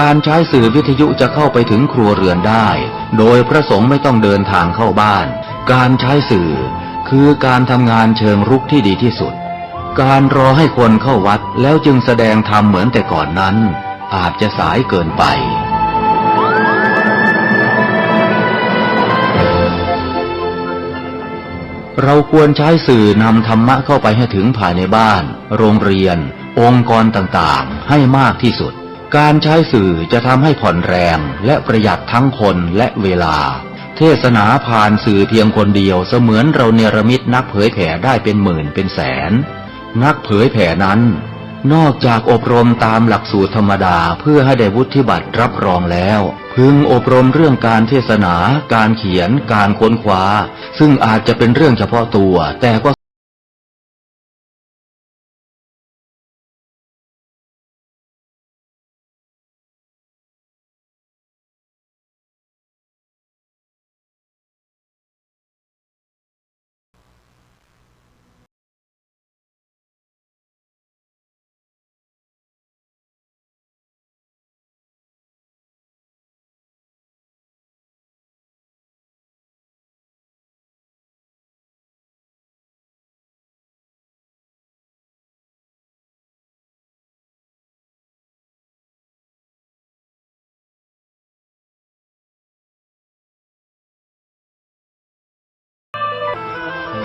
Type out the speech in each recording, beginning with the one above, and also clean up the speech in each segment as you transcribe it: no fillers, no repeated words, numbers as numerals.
การใช้สื่อวิทยุจะเข้าไปถึงครัวเรือนได้โดยพระสงฆ์ไม่ต้องเดินทางเข้าบ้านการใช้สื่อคือการทำงานเชิงรุกที่ดีที่สุดการรอให้คนเข้าวัดแล้วจึงแสดงธรรมเหมือนแต่ก่อนนั้นอาจจะสายเกินไปเราควรใช้สื่อนำธรรมะเข้าไปให้ถึงภายในบ้านโรงเรียนองค์กรต่างๆให้มากที่สุดการใช้สื่อจะทำให้ผ่อนแรงและประหยัดทั้งคนและเวลาเทศนาผ่านสื่อเพียงคนเดียวเสมือนเราเนรมิตนักเผยแผ่ได้เป็นหมื่นเป็นแสนนักเผยแผ่นั้นนอกจากอบรมตามหลักสูตรธรรมดาเพื่อให้ได้วุฒิบัตรรับรองแล้วพึงอบรมเรื่องการเทศนาการเขียนการค้นคว้าซึ่งอาจจะเป็นเรื่องเฉพาะตัวแต่ก็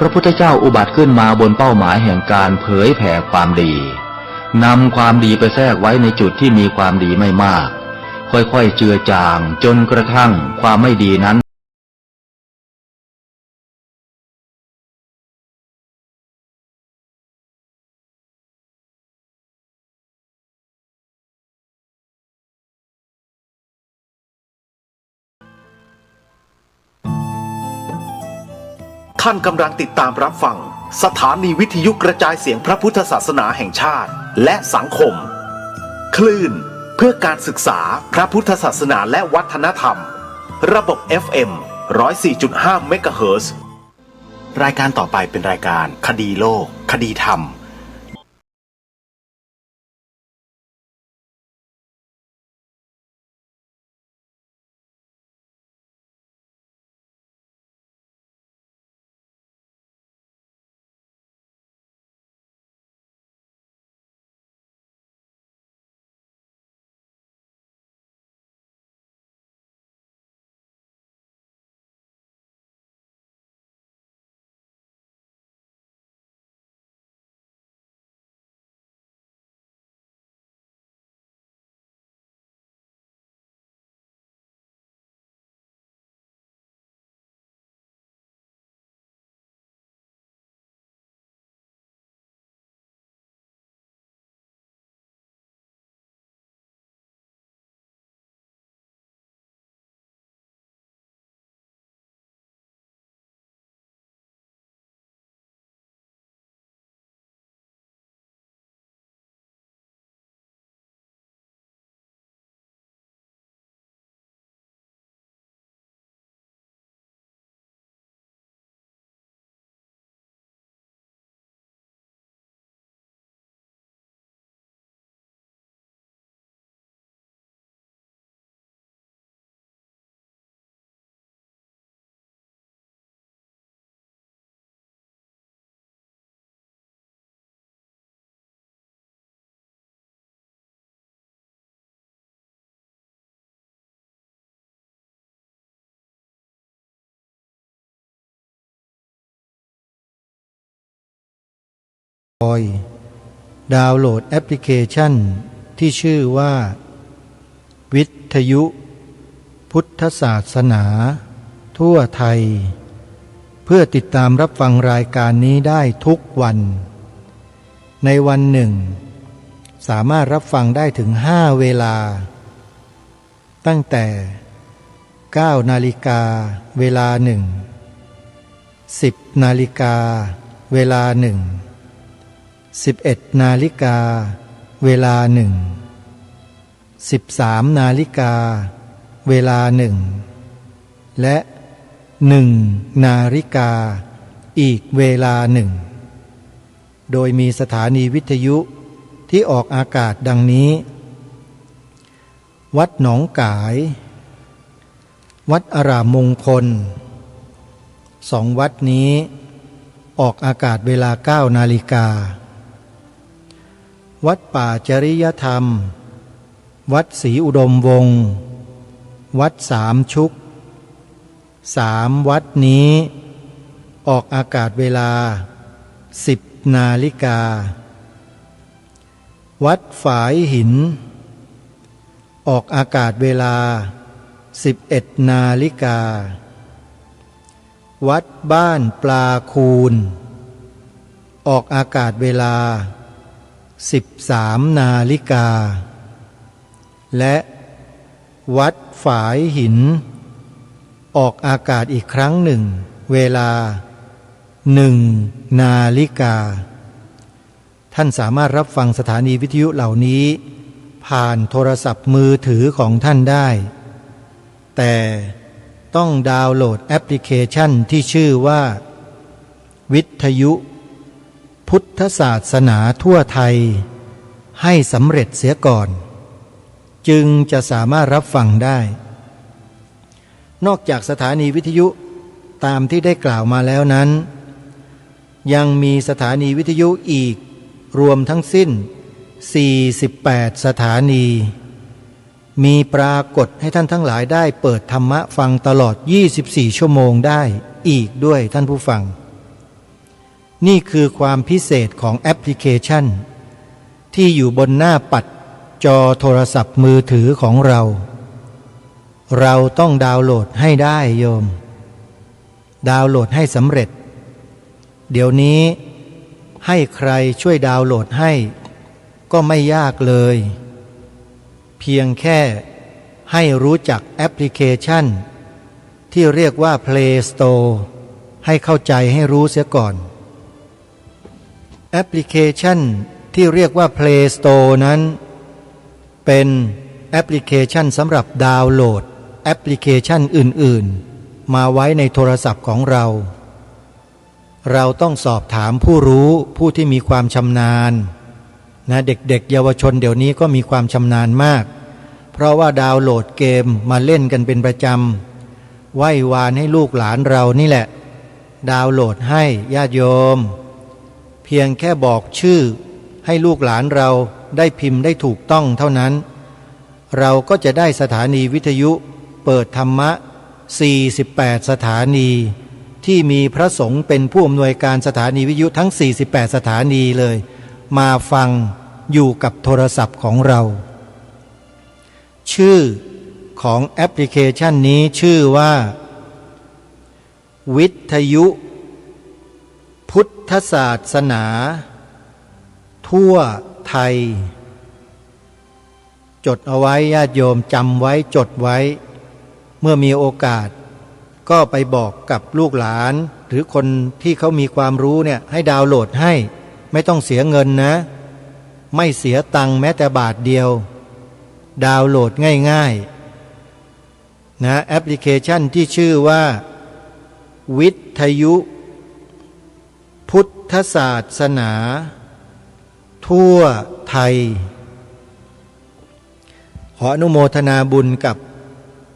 พระพุทธเจ้าอุบัติขึ้นมาบนเป้าหมายแห่งการเผยแผ่ความดีนำความดีไปแทรกไว้ในจุดที่มีความดีไม่มากค่อยๆเจือจางจนกระทั่งความไม่ดีนั้นท่านกำลังติดตามรับฟังสถานีวิทยุกระจายเสียงพระพุทธศาสนาแห่งชาติและสังคมคลื่นเพื่อการศึกษาพระพุทธศาสนาและวัฒนธรรมระบบ FM 104.5 เมกะเฮิรตซ์รายการต่อไปเป็นรายการคดีโลกคดีธรรมดาวน์โหลดแอปพลิเคชันที่ชื่อว่าวิทยุพุทธศาสนาทั่วไทยเพื่อติดตามรับฟังรายการนี้ได้ทุกวันในวันหนึ่งสามารถรับฟังได้ถึง5เวลาตั้งแต่9 นาฬิกาเวลา10 นาฬิกาเวลา11 นาฬิกาเวลา13 นาฬิกาเวลาและ1 นาฬิกาอีกเวลาโดยมีสถานีวิทยุที่ออกอากาศดังนี้ วัดหนองกาย วัดอารามมงคล2 วัดนี้ออกอากาศเวลา 9 นาฬิกาวัดป่าจริยธรรมวัดศรีอุดมวงศ์วัดสามชุก3 วัดนี้ออกอากาศเวลา 10 นาฬิกาวัดฝายหินออกอากาศเวลา 11 นาฬิกาวัดบ้านปลาคูนออกอากาศเวลา 13 นาฬิกาและวัดฝายหินออกอากาศอีกครั้งหนึ่งเวลา 1 นาฬิกาท่านสามารถรับฟังสถานีวิทยุเหล่านี้ผ่านโทรศัพท์มือถือของท่านได้แต่ต้องดาวน์โหลดแอปพลิเคชันที่ชื่อว่าวิทยุพุทธศาสนาทั่วไทยให้สำเร็จเสียก่อนจึงจะสามารถรับฟังได้นอกจากสถานีวิทยุตามที่ได้กล่าวมาแล้วนั้นยังมีสถานีวิทยุอีกรวมทั้งสิ้น48 สถานีมีปรากฏให้ท่านทั้งหลายได้เปิดธรรมะฟังตลอด24 ชั่วโมงได้อีกด้วยท่านผู้ฟังนี่คือความพิเศษของแอปพลิเคชันที่อยู่บนหน้าปัดจอโทรศัพท์มือถือของเราต้องดาวน์โหลดให้ได้โยมดาวน์โหลดให้สำเร็จเดี๋ยวนี้ให้ใครช่วยดาวน์โหลดให้ก็ไม่ยากเลยเพียงแค่ให้รู้จักแอปพลิเคชันที่เรียกว่า Play Store ให้เข้าใจให้รู้เสียก่อนแอปพลิเคชันที่เรียกว่า Play Store นั้นเป็นแอปพลิเคชันสำหรับดาวน์โหลดแอปพลิเคชันอื่นๆมาไว้ในโทรศัพท์ของเราต้องสอบถามผู้รู้ผู้ที่มีความชำนาญนะเด็กๆเยาวชนเดี๋ยวนี้ก็มีความชำนาญมากเพราะว่าดาวน์โหลดเกมมาเล่นกันเป็นประจำไหว้วานให้ลูกหลานเรานี่แหละดาวน์โหลดให้ญาติโยมเพียงแค่บอกชื่อให้ลูกหลานเราได้พิมพ์ได้ถูกต้องเท่านั้นเราก็จะได้สถานีวิทยุเปิดธรรมะ48 สถานีที่มีพระสงฆ์เป็นผู้อำนวยการสถานีวิทยุทั้ง48 สถานีเลยมาฟังอยู่กับโทรศัพท์ของเราชื่อของแอปพลิเคชันนี้ชื่อว่าวิทยุพุทธศาสนาทั่วไทยจดเอาไว้ญาติโยมจำไว้จดไว้เมื่อมีโอกาสก็ไปบอกกับลูกหลานหรือคนที่เขามีความรู้เนี่ยให้ดาวน์โหลดให้ไม่ต้องเสียเงินนะไม่เสียตังค์แม้แต่บาทเดียวดาวน์โหลดง่ายๆนะแอปพลิเคชันที่ชื่อว่าวิทยุพุทธศาสนาทั่วไทยขออนุโมทนาบุญกับ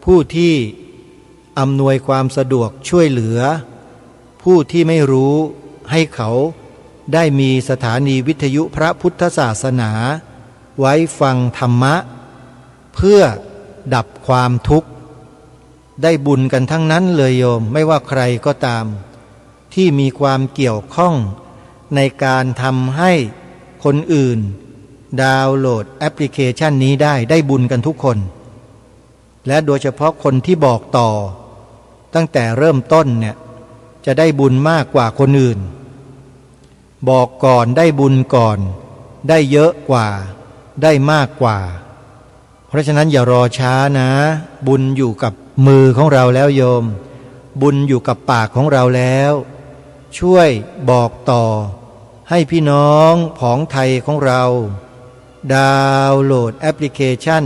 ผู้ที่อำนวยความสะดวกช่วยเหลือผู้ที่ไม่รู้ให้เขาได้มีสถานีวิทยุพระพุทธศาสนาไว้ฟังธรรมะเพื่อดับความทุกข์ได้บุญกันทั้งนั้นเลยโยมไม่ว่าใครก็ตามที่มีความเกี่ยวข้องในการทำให้คนอื่นดาวน์โหลดแอปพลิเคชันนี้ได้บุญกันทุกคนและโดยเฉพาะคนที่บอกต่อตั้งแต่เริ่มต้นเนี่ยจะได้บุญมากกว่าคนอื่นบอกก่อนได้บุญก่อนได้เยอะกว่าได้มากกว่าเพราะฉะนั้นอย่ารอช้านะบุญอยู่กับมือของเราแล้วโยมบุญอยู่กับปากของเราแล้วช่วยบอกต่อให้พี่น้องผองไทยของเราดาวน์โหลดแอปพลิเคชัน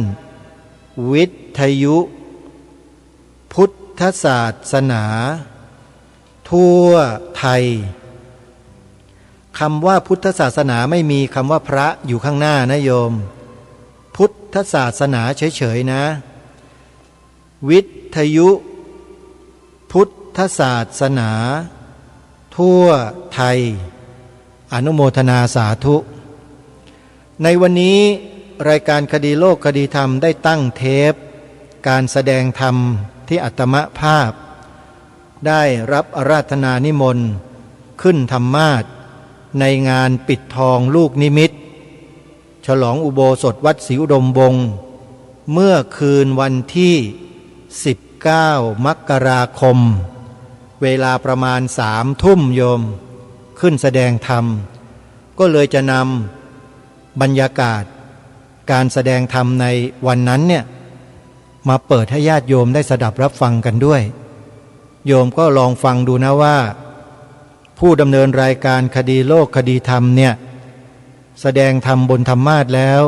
วิทยุพุทธศาสนาทั่วไทยคำว่าพุทธศาสนาไม่มีคำว่าพระอยู่ข้างหน้านะโยมพุทธ ธศาสนาเฉยๆนะวิทยุพุทธศาสนาทั่วไทยอนุโมทนาสาธุในวันนี้รายการคดีโลกคดีธรรมได้ตั้งเทปการแสดงธรรมที่อาตมภาพได้รับอาราธนานิมนต์ขึ้นธรรมาสน์ในงานปิดทองลูกนิมิตฉลองอุโบสถวัดศรีอุดมวงศ์เมื่อคืนวันที่19 มกราคมเวลาประมาณ3 ทุ่มโยมขึ้นแสดงธรรมก็เลยจะนำบรรยากาศการแสดงธรรมในวันนั้นเนี่ยมาเปิดให้ญาติโยมได้สดับรับฟังกันด้วยโยมก็ลองฟังดูนะว่าผู้ดำเนินรายการคดีโลกคดีธรรมเนี่ยแสดงธรรมบนธรรมาสน์แล้ว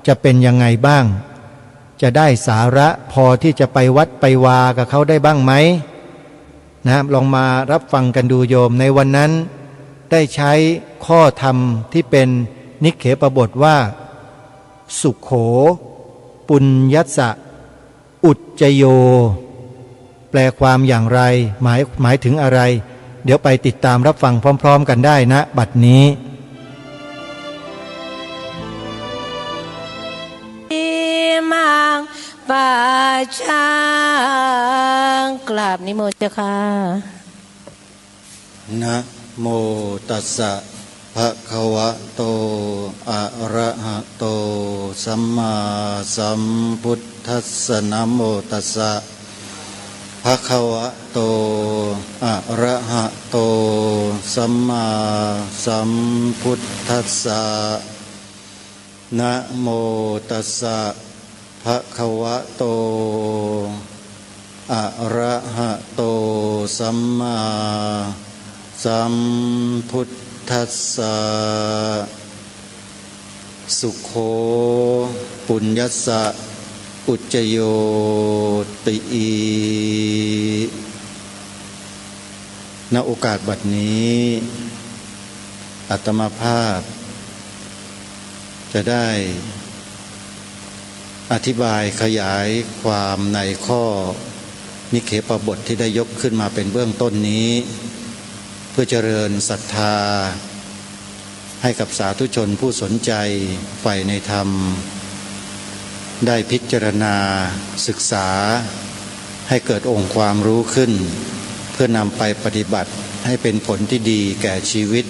จะเป็นยังไงบ้างจะได้สาระพอที่จะไปวัดไปวากับเขาได้บ้างไหมนะลองมารับฟังกันดูโยมในวันนั้นได้ใช้ข้อธรรมที่เป็นนิเขปบทว่าสุขโขปุญญัสสะอุจจโยแปลความอย่างไรหมายถึงอะไรเดี๋ยวไปติดตามรับฟังพร้อมๆกันได้นะบัดนี้มังปาชังกราบนิมนต์เจ้าค่ะนะโมตัสสะภะคะวะโตอะระหะโตสัมมาสัมพุทธัสสะนะโมตัสสะภะคะวะโตอะระหะโตสัมมาสัมพุทธัสสะนะโมตัสสะภะคะวะโตอะระหะโตสัมมาสัมพุทธัสสะสุขโขปุญญัสสะอุจจโยติณโอกาสบัดนี้อาตมาภาพจะได้อธิบายขยายความในข้อนิเขปบทที่ได้ยกขึ้นมาเป็นเบื้องต้นนี้เพื่อเจริญศรัทธาให้กับสาธุชนผู้สนใจใฝ่ในธรรมได้พิจารณาศึกษาให้เกิดองค์ความรู้ขึ้นเพื่อนำไปปฏิบัติให้เป็นผลที่ดีแก่ชีวิต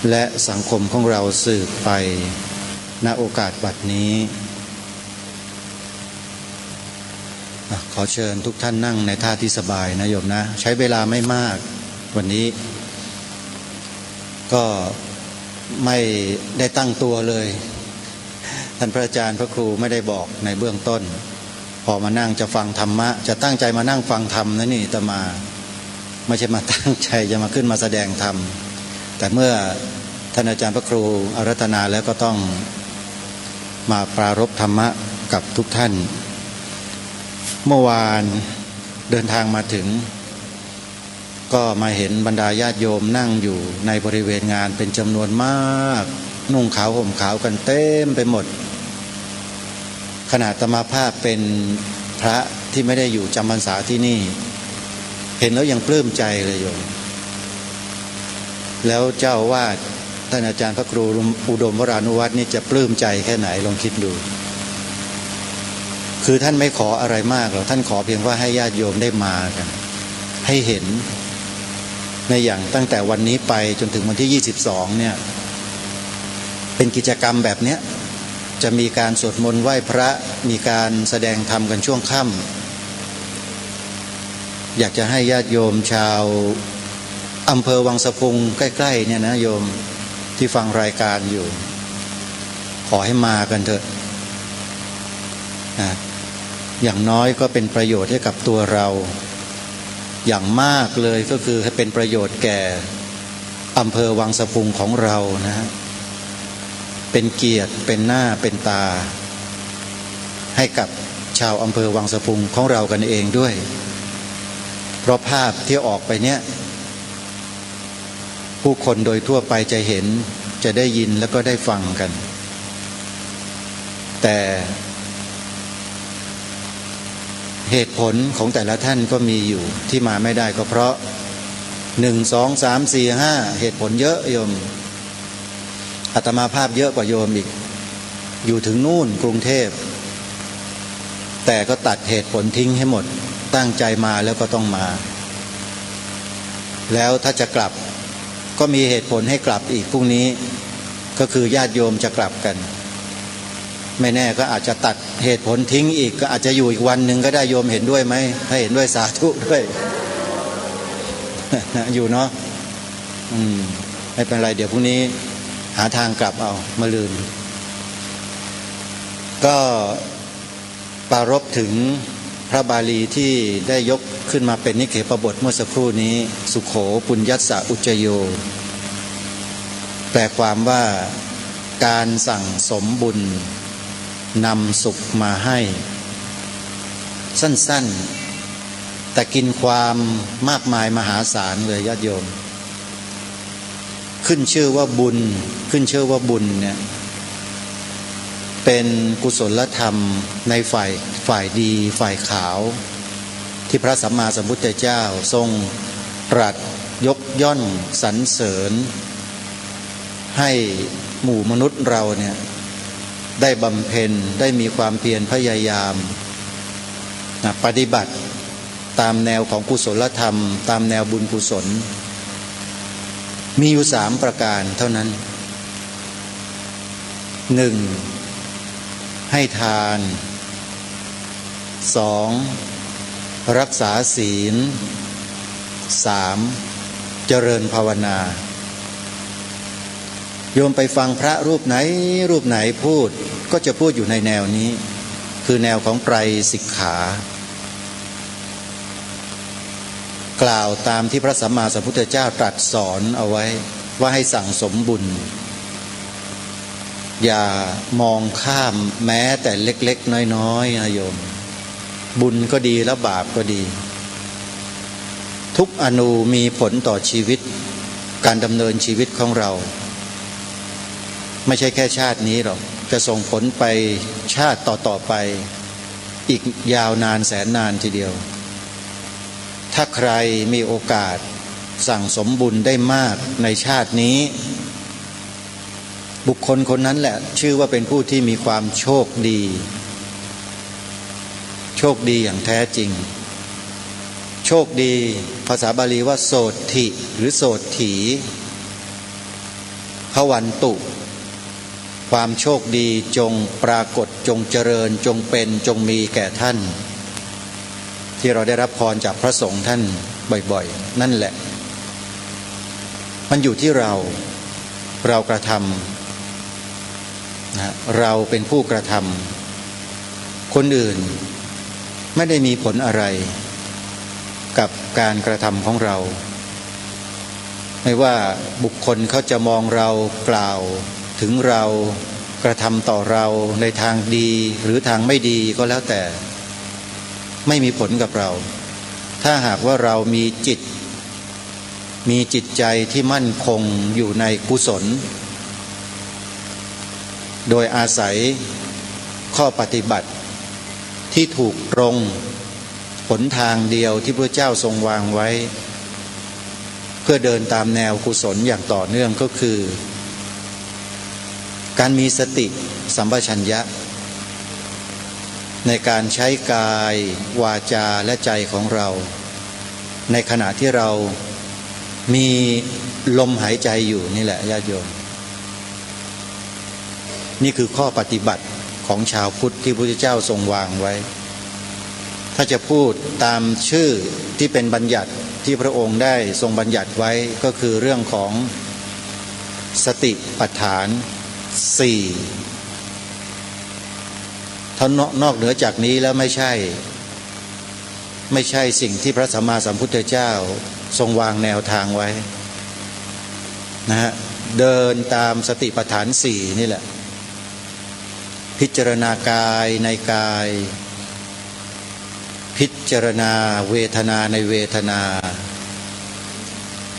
และสังคมของเราสืบไปณโอกาสบัดนี้ขอเชิญทุกท่านนั่งในท่าที่สบายนะโยมนะใช้เวลาไม่มากวันนี้ก็ไม่ได้ตั้งตัวเลยท่านพระอาจารย์พระครูไม่ได้บอกในเบื้องต้นพอมานั่งจะฟังธรรมะจะตั้งใจมานั่งฟังธรรมนะนี่อาตมาไม่ใช่มาตั้งใจจะมาขึ้นมาแสดงธรรมแต่เมื่อท่านอาจารย์พระครูอาราธนาแล้วก็ต้องมาปรารภธรรมะกับทุกท่านเมื่อวานเดินทางมาถึงก็มาเห็นบรรดาญาติโยมนั่งอยู่ในบริเวณงานเป็นจำนวนมากนุ่งขาวห่มขาวกันเต็มไปหมดขณะอาตมาภาพเป็นพระที่ไม่ได้อยู่จำพรรษาที่นี่เห็นแล้วยังปลื้มใจเลยโยมแล้วเจ้าวาดท่านอาจารย์พระครูอุดมวรานุวัฒน์นี่จะปลื้มใจแค่ไหนลองคิดดูคือท่านไม่ขออะไรมากหรอกท่านขอเพียงว่าให้ญาติโยมได้มากันให้เห็นในอย่างตั้งแต่วันนี้ไปจนถึงวันที่22เนี่ยเป็นกิจกรรมแบบเนี้ยจะมีการสวดมนต์ไหว้พระมีการแสดงธรรมกันช่วงค่ำอยากจะให้ญาติโยมชาวอำเภอวังสะพุงใกล้ๆเนี่ยนะโยมที่ฟังรายการอยู่ขอให้มากันเถอะนะอย่างน้อยก็เป็นประโยชน์ให้กับตัวเราอย่างมากเลยก็คือให้เป็นประโยชน์แก่อำเภอวังสะพุงของเรานะฮะเป็นเกียรติเป็นหน้าเป็นตาให้กับชาวอำเภอวังสะพุงของเรากันเองด้วยเพราะภาพที่ออกไปเนี้ยผู้คนโดยทั่วไปจะเห็นจะได้ยินแล้วก็ได้ฟังกัน แต่เหตุผลของแต่ละท่านก็มีอยู่ที่มาไม่ได้ก็เพราะ1 2 3 4 5เหตุผลเยอะโยมอาตมาภาพเยอะกว่าโยมอีกอยู่ถึงนู่นกรุงเทพแต่ก็ตัดเหตุผลทิ้งให้หมดตั้งใจมาแล้วก็ต้องมาแล้วถ้าจะกลับก็มีเหตุผลให้กลับอีกพรุ่งนี้ก็คือญาติโยมจะกลับกันไม่แน่ก็อาจจะตัดเหตุผลทิ้งอีกก็อาจจะอยู่อีกวันหนึ่งก็ได้โยมเห็นด้วยไหมถ้าเห็นด้วยสาธุด้วย อยู่เนาะไม่เป็นไรเดี๋ยวพรุ่งนี้หาทางกลับเอามะรืนก็ปรารภถึงพระบาลีที่ได้ยกขึ้นมาเป็นนิเขปบทเมื่อสักครู่นี้สุโขปุญญัสสะอุจโยแปลความว่าการสั่งสมบุญนำสุขมาให้สั้นๆแต่กินความมากมายมหาศาลเลยญาติโยมขึ้นชื่อว่าบุญเนี่ยเป็นกุศลธรรมในฝ่ายดีฝ่ายขาวที่พระสัมมาสัมพุทธเจ้าทรงตรัสยกย่องสรรเสริญให้หมู่มนุษย์เราเนี่ยได้บำเพ็ญได้มีความเพียรพยายามปฏิบัติตามแนวของกุศลธรรมตามแนวบุญกุศลมีอยู่3ประการเท่านั้น 1. ให้ทาน 2. รักษาศีล 3. เจริญภาวนาโยมไปฟังพระรูปไหนพูดก็จะพูดอยู่ในแนวนี้คือแนวของไตรสิกขากล่าวตามที่พระสัมมาสัมพุทธเจ้าตรัสสอนเอาไว้ว่าให้สั่งสมบุญอย่ามองข้ามแม้แต่เล็กๆน้อยๆนะโยมบุญก็ดีแล้วบาปก็ดีทุกอนูมีผลต่อชีวิตการดำเนินชีวิตของเราไม่ใช่แค่ชาตินี้หรอกจะส่งผลไปชาติต่อไปอีกยาวนานแสนนานทีเดียวถ้าใครมีโอกาสสั่งสมบุญได้มากในชาตินี้บุคคลคนนั้นแหละชื่อว่าเป็นผู้ที่มีความโชคดีอย่างแท้จริงโชคดีภาษาบาลีว่าโสถิหรือโสถีภวันตุความโชคดีจงปรากฏจงเจริญจงเป็นจงมีแก่ท่านที่เราได้รับพรจากพระสงฆ์ท่านบ่อยๆนั่นแหละมันอยู่ที่เรากระทำนะเราเป็นผู้กระทำคนอื่นไม่ได้มีผลอะไรกับการกระทำของเราไม่ว่าบุคคลเขาจะมองเรากล่าวถึงเรากระทำต่อเราในทางดีหรือทางไม่ดีก็แล้วแต่ไม่มีผลกับเราถ้าหากว่าเรามีจิตใจที่มั่นคงอยู่ในกุศลโดยอาศัยข้อปฏิบัติที่ถูกตรงหนทางเดียวที่พระเจ้าทรงวางไว้เพื่อเดินตามแนวกุศลอย่างต่อเนื่องก็คือการมีสติสัมปชัญญะในการใช้กายวาจาและใจของเราในขณะที่เรามีลมหายใจอยู่นี่แหละญาติโยมนี่คือข้อปฏิบัติของชาวพุทธที่พระพุทธเจ้าทรงวางไว้ถ้าจะพูดตามชื่อที่เป็นบัญญัติที่พระองค์ได้ทรงบัญญัติไว้ก็คือเรื่องของสติปัฏฐาน4ถ้านอกเหนือจากนี้แล้วไม่ใช่สิ่งที่พระสัมมาสัมพุทธเจ้าทรงวางแนวทางไว้นะฮะเดินตามสติปัฏฐาน4นี่แหละพิจารณากายในกายพิจารณาเวทนาในเวทนา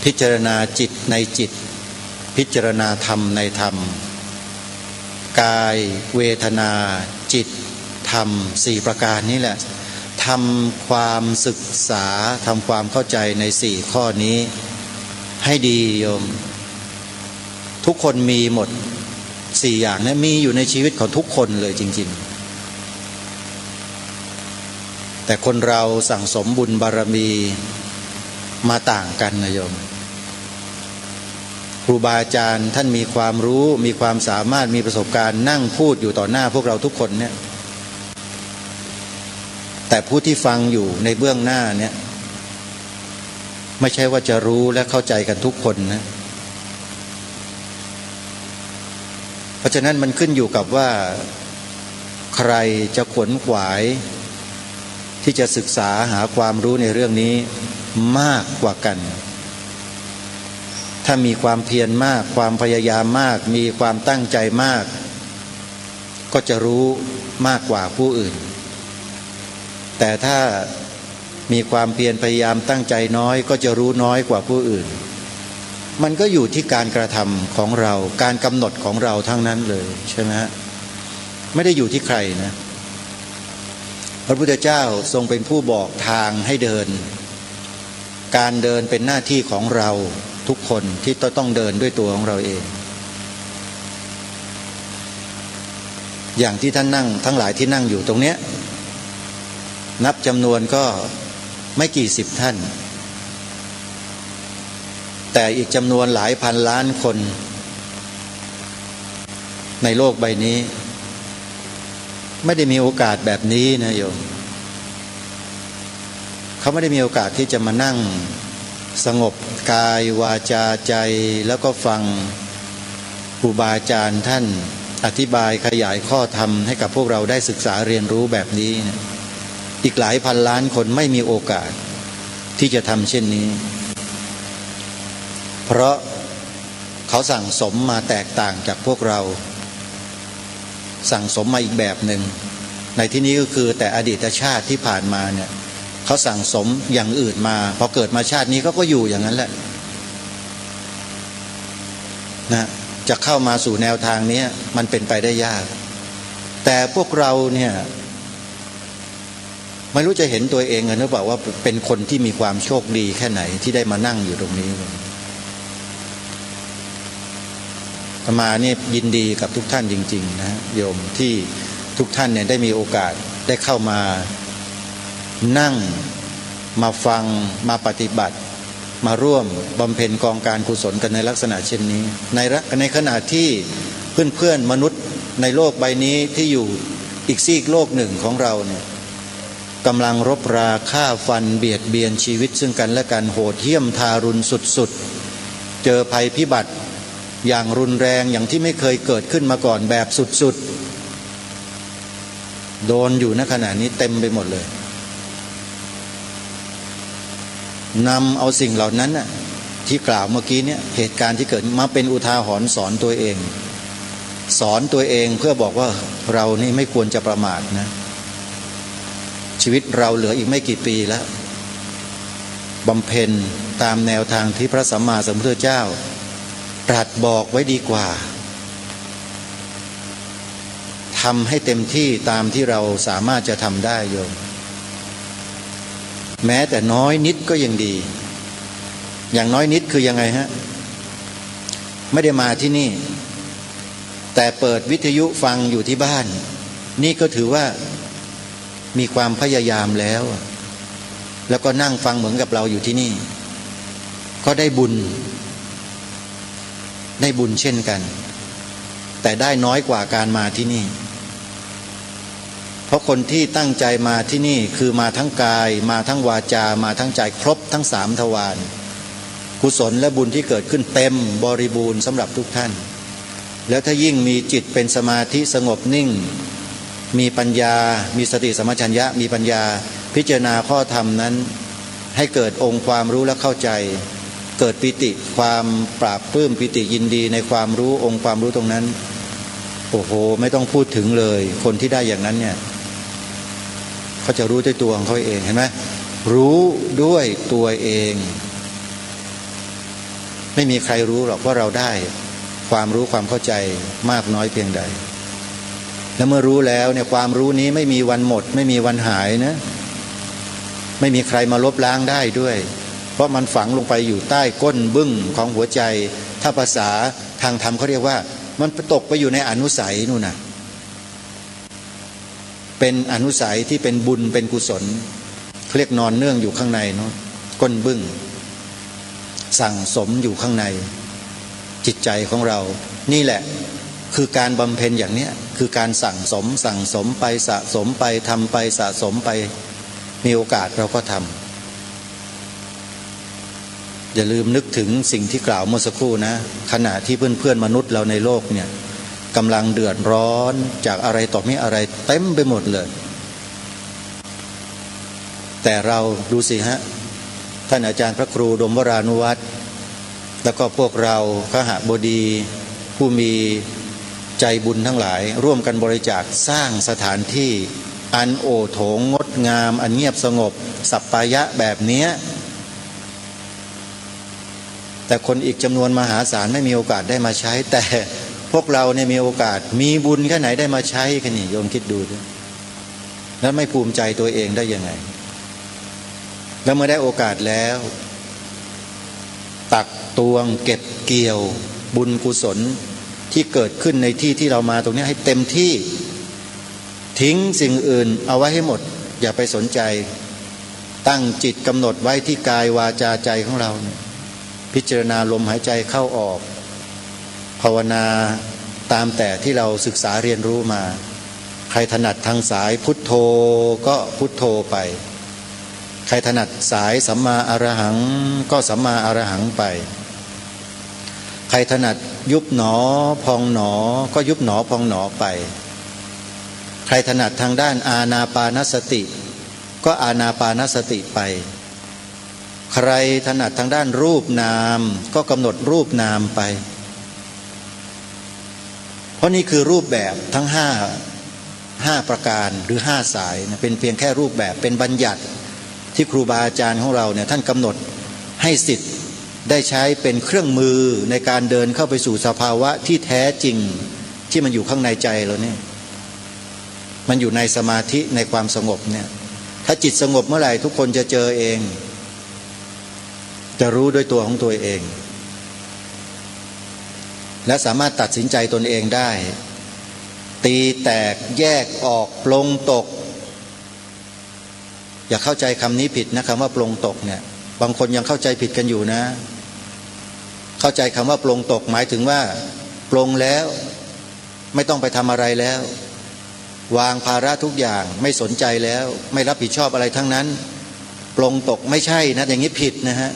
พิจารณาจิตในจิตพิจารณาธรรมในธรรม กายเวทนาจิตธรรม4ประการนี้แหละทำความศึกษาทำความเข้าใจใน4ข้อนี้ให้ดีโยมทุกคนมีหมด4อย่างนี้มีอยู่ในชีวิตของทุกคนเลยจริงๆแต่คนเราสั่งสมบุญบารมีมาต่างกันนะโยมครูบาอาจารย์ท่านมีความรู้มีความสามารถมีประสบการณ์นั่งพูดอยู่ต่อหน้าพวกเราทุกคนเนี่ยแต่ผู้ที่ฟังอยู่ในเบื้องหน้าเนี่ยไม่ใช่ว่าจะรู้และเข้าใจกันทุกคนนะเพราะฉะนั้นมันขึ้นอยู่กับว่าใครจะขวนขวายที่จะศึกษาหาความรู้ในเรื่องนี้มากกว่ากันถ้ามีความเพียรมากความพยายามมากมีความตั้งใจมากก็จะรู้มากกว่าผู้อื่นแต่ถ้ามีความเพียรพยายามตั้งใจน้อยก็จะรู้น้อยกว่าผู้อื่นมันก็อยู่ที่การกระทำของเราการกำหนดของเราทั้งนั้นเลยใช่ไหมฮะไม่ได้อยู่ที่ใครนะพระพุทธเจ้าทรงเป็นผู้บอกทางให้เดินการเดินเป็นหน้าที่ของเราทุกคนที่ต้องเดินด้วยตัวของเราเองอย่างที่ท่านนั่งทั้งหลายที่นั่งอยู่ตรงเนี้ยนับจำนวนก็ไม่กี่สิบท่านแต่อีกจำนวนหลายพันล้านคนในโลกใบนี้ไม่ได้มีโอกาสแบบนี้นะโยมเขาไม่ได้มีโอกาสที่จะมานั่งสงบกายวาจาใจแล้วก็ฟังครูบาอาจารย์ท่านอธิบายขยายข้อธรรมให้กับพวกเราได้ศึกษาเรียนรู้แบบนี้นะอีกหลายพันล้านคนไม่มีโอกาสที่จะทำเช่นนี้เพราะเขาสั่งสมมาแตกต่างจากพวกเราสั่งสมมาอีกแบบหนึ่งในที่นี้ก็คือแต่อดีตชาติที่ผ่านมาเนี่ยเขาสั่งสมอย่างอื่นมาพอเกิดมาชาตินี้เขาก็อยู่อย่างนั้นแหละนะจะเข้ามาสู่แนวทางนี้มันเป็นไปได้ยากแต่พวกเราเนี่ยไม่รู้จะเห็นตัวเองหรือเปล่าว่าเป็นคนที่มีความโชคดีแค่ไหนที่ได้มานั่งอยู่ตรงนี้อาตมาเนี่ยยินดีกับทุกท่านจริงๆนะโยมที่ทุกท่านเนี่ยได้มีโอกาสได้เข้ามานั่งมาฟังมาปฏิบัติมาร่วมบำเพ็ญกองการกุศลกันในลักษณะเช่นนี้ในขณะที่เพื่อนๆมนุษย์ในโลกใบนี้ที่อยู่อีกซีกโลกหนึ่งของเราเนี่ยกำลังรบราฆ่าฟันเบียดเบียนชีวิตซึ่งกันและกันโหดเหี้ยมทารุณสุดๆเจอภัยพิบัติอย่างรุนแรงอย่างที่ไม่เคยเกิดขึ้นมาก่อนแบบสุดๆโดนอยู่ณขณะนี้เต็มไปหมดเลยนำเอาสิ่งเหล่านั้นน่ะที่กล่าวเมื่อกี้เนี่ยเหตุการณ์ที่เกิดมาเป็นอุทาหรณ์สอนตัวเองเพื่อบอกว่าเรานี่ไม่ควรจะประมาทนะชีวิตเราเหลืออีกไม่กี่ปีแล้วบำเพ็ญตามแนวทางที่พระสัมมาสัมพุทธเจ้าตรัสบอกไว้ดีกว่าทำให้เต็มที่ตามที่เราสามารถจะทำได้โยมแม้แต่น้อยนิดก็ยังดีอย่างน้อยนิดคือยังไงฮะไม่ได้มาที่นี่แต่เปิดวิทยุฟังอยู่ที่บ้านนี่ก็ถือว่ามีความพยายามแล้วก็นั่งฟังเหมือนกับเราอยู่ที่นี่ก็ได้บุญเช่นกันแต่ได้น้อยกว่าการมาที่นี่เพราะคนที่ตั้งใจมาที่นี่คือมาทั้งกายมาทั้งวาจามาทั้งใจครบทั้ง3ทวารกุศลและบุญที่เกิดขึ้นเต็มบริบูรณ์สำหรับทุกท่านแล้วถ้ายิ่งมีจิตเป็นสมาธิสงบนิ่งมีปัญญามีสติสัมปชัญญะมีปัญญาพิจารณาข้อธรรมนั้นให้เกิดองค์ความรู้และเข้าใจเกิดปิติความปราบปลื้มปิติยินดีในความรู้องค์ความรู้ตรงนั้นโอ้โหไม่ต้องพูดถึงเลยคนที่ได้อย่างนั้นเนี่ยเขาจะรู้ด้วยตัวของเขาเองเห็นไหมรู้ด้วยตัวเองไม่มีใครรู้หรอกว่าเราได้ความรู้ความเข้าใจมากน้อยเพียงใด แล้วเมื่อรู้แล้วเนี่ยความรู้นี้ไม่มีวันหมดไม่มีวันหายนะไม่มีใครมาลบล้างได้ด้วยเพราะมันฝังลงไปอยู่ใต้ก้นบึ้งของหัวใจถ้าภาษาทางธรรมเขาเรียกว่ามันตกไปอยู่ในอนุสัยนู่นน่ะเป็นอนุสัยที่เป็นบุญเป็นกุศลเขาเรียกนอนเนื่องอยู่ข้างในเนาะก้นบึ้งสั่งสมอยู่ข้างในจิตใจของเรานี่แหละคือการบำเพ็ญอย่างเนี้ยคือการสั่งสมไปสะสมไปทำไปสะสมไปมีโอกาสเราก็ทำอย่าลืมนึกถึงสิ่งที่กล่าวเมื่อสักครู่นะขณะที่เพื่อนมนุษย์เราในโลกเนี่ยกำลังเดือดร้อนจากอะไรต่อไม่อะไรเต็มไปหมดเลยแต่เราดูสิฮะท่านอาจารย์พระครูดมวรานุวัตรแล้วก็พวกเราคหบดีผู้มีใจบุญทั้งหลายร่วมกันบริจาคสร้างสถานที่อันโอโถงงดงามอันเงียบสงบสัปปายะแบบนี้แต่คนอีกจำนวนมหาศาลไม่มีโอกาสได้มาใช้แต่พวกเราเนี่ยมีโอกาสมีบุญแค่ไหนได้มาใช้กันนี่โยมคิดดูด้วยแล้วไม่ภูมิใจตัวเองได้ยังไงแล้วเมื่อได้โอกาสแล้วตักตวงเก็บเกี่ยวบุญกุศลที่เกิดขึ้นในที่ที่เรามาตรงนี้ให้เต็มที่ทิ้งสิ่งอื่นเอาไว้ให้หมดอย่าไปสนใจตั้งจิตกำหนดไว้ที่กายวาจาใจของเราพิจารณาลมหายใจเข้าออกภาวนาตามแต่ที่เราศึกษาเรียนรู้มาใครถนัดทางสายพุทโธก็พุทโธไปใครถนัดสายสัมมาอรหังก็สัมมาอรหังไปใครถนัดยุบหนอพองหนอก็ยุบหนอพองหนอไปใครถนัดทางด้านอานาปานสติก็อานาปานสติไปใครถนัดทางด้านรูปนามก็กำหนดรูปนามไปเพราะนี่คือรูปแบบทั้ง5ประการหรือ5สายนะเป็นเพียงแค่รูปแบบเป็นบัญญัติที่ครูบาอาจารย์ของเราเนี่ยท่านกำหนดให้ศิษย์ได้ใช้เป็นเครื่องมือในการเดินเข้าไปสู่สภาวะที่แท้จริงที่มันอยู่ข้างในใจเราเนี่ยมันอยู่ในสมาธิในความสงบเนี่ยถ้าจิตสงบเมื่อไหร่ทุกคนจะเจอเองจะรู้ด้วยตัวของตัวเองและสามารถตัดสินใจตนเองได้ตีแตกแยกออกปลงตกอย่าเข้าใจคำนี้ผิดนะคำว่าปลงตกเนี่ยบางคนยังเข้าใจผิดกันอยู่นะเข้าใจคำว่าปลงตกหมายถึงว่าปลงแล้วไม่ต้องไปทำอะไรแล้ววางภาระทุกอย่างไม่สนใจแล้วไม่รับผิดชอบอะไรทั้งนั้นปลงตกไม่ใช่นะอย่างนี้ผิดนะฮะ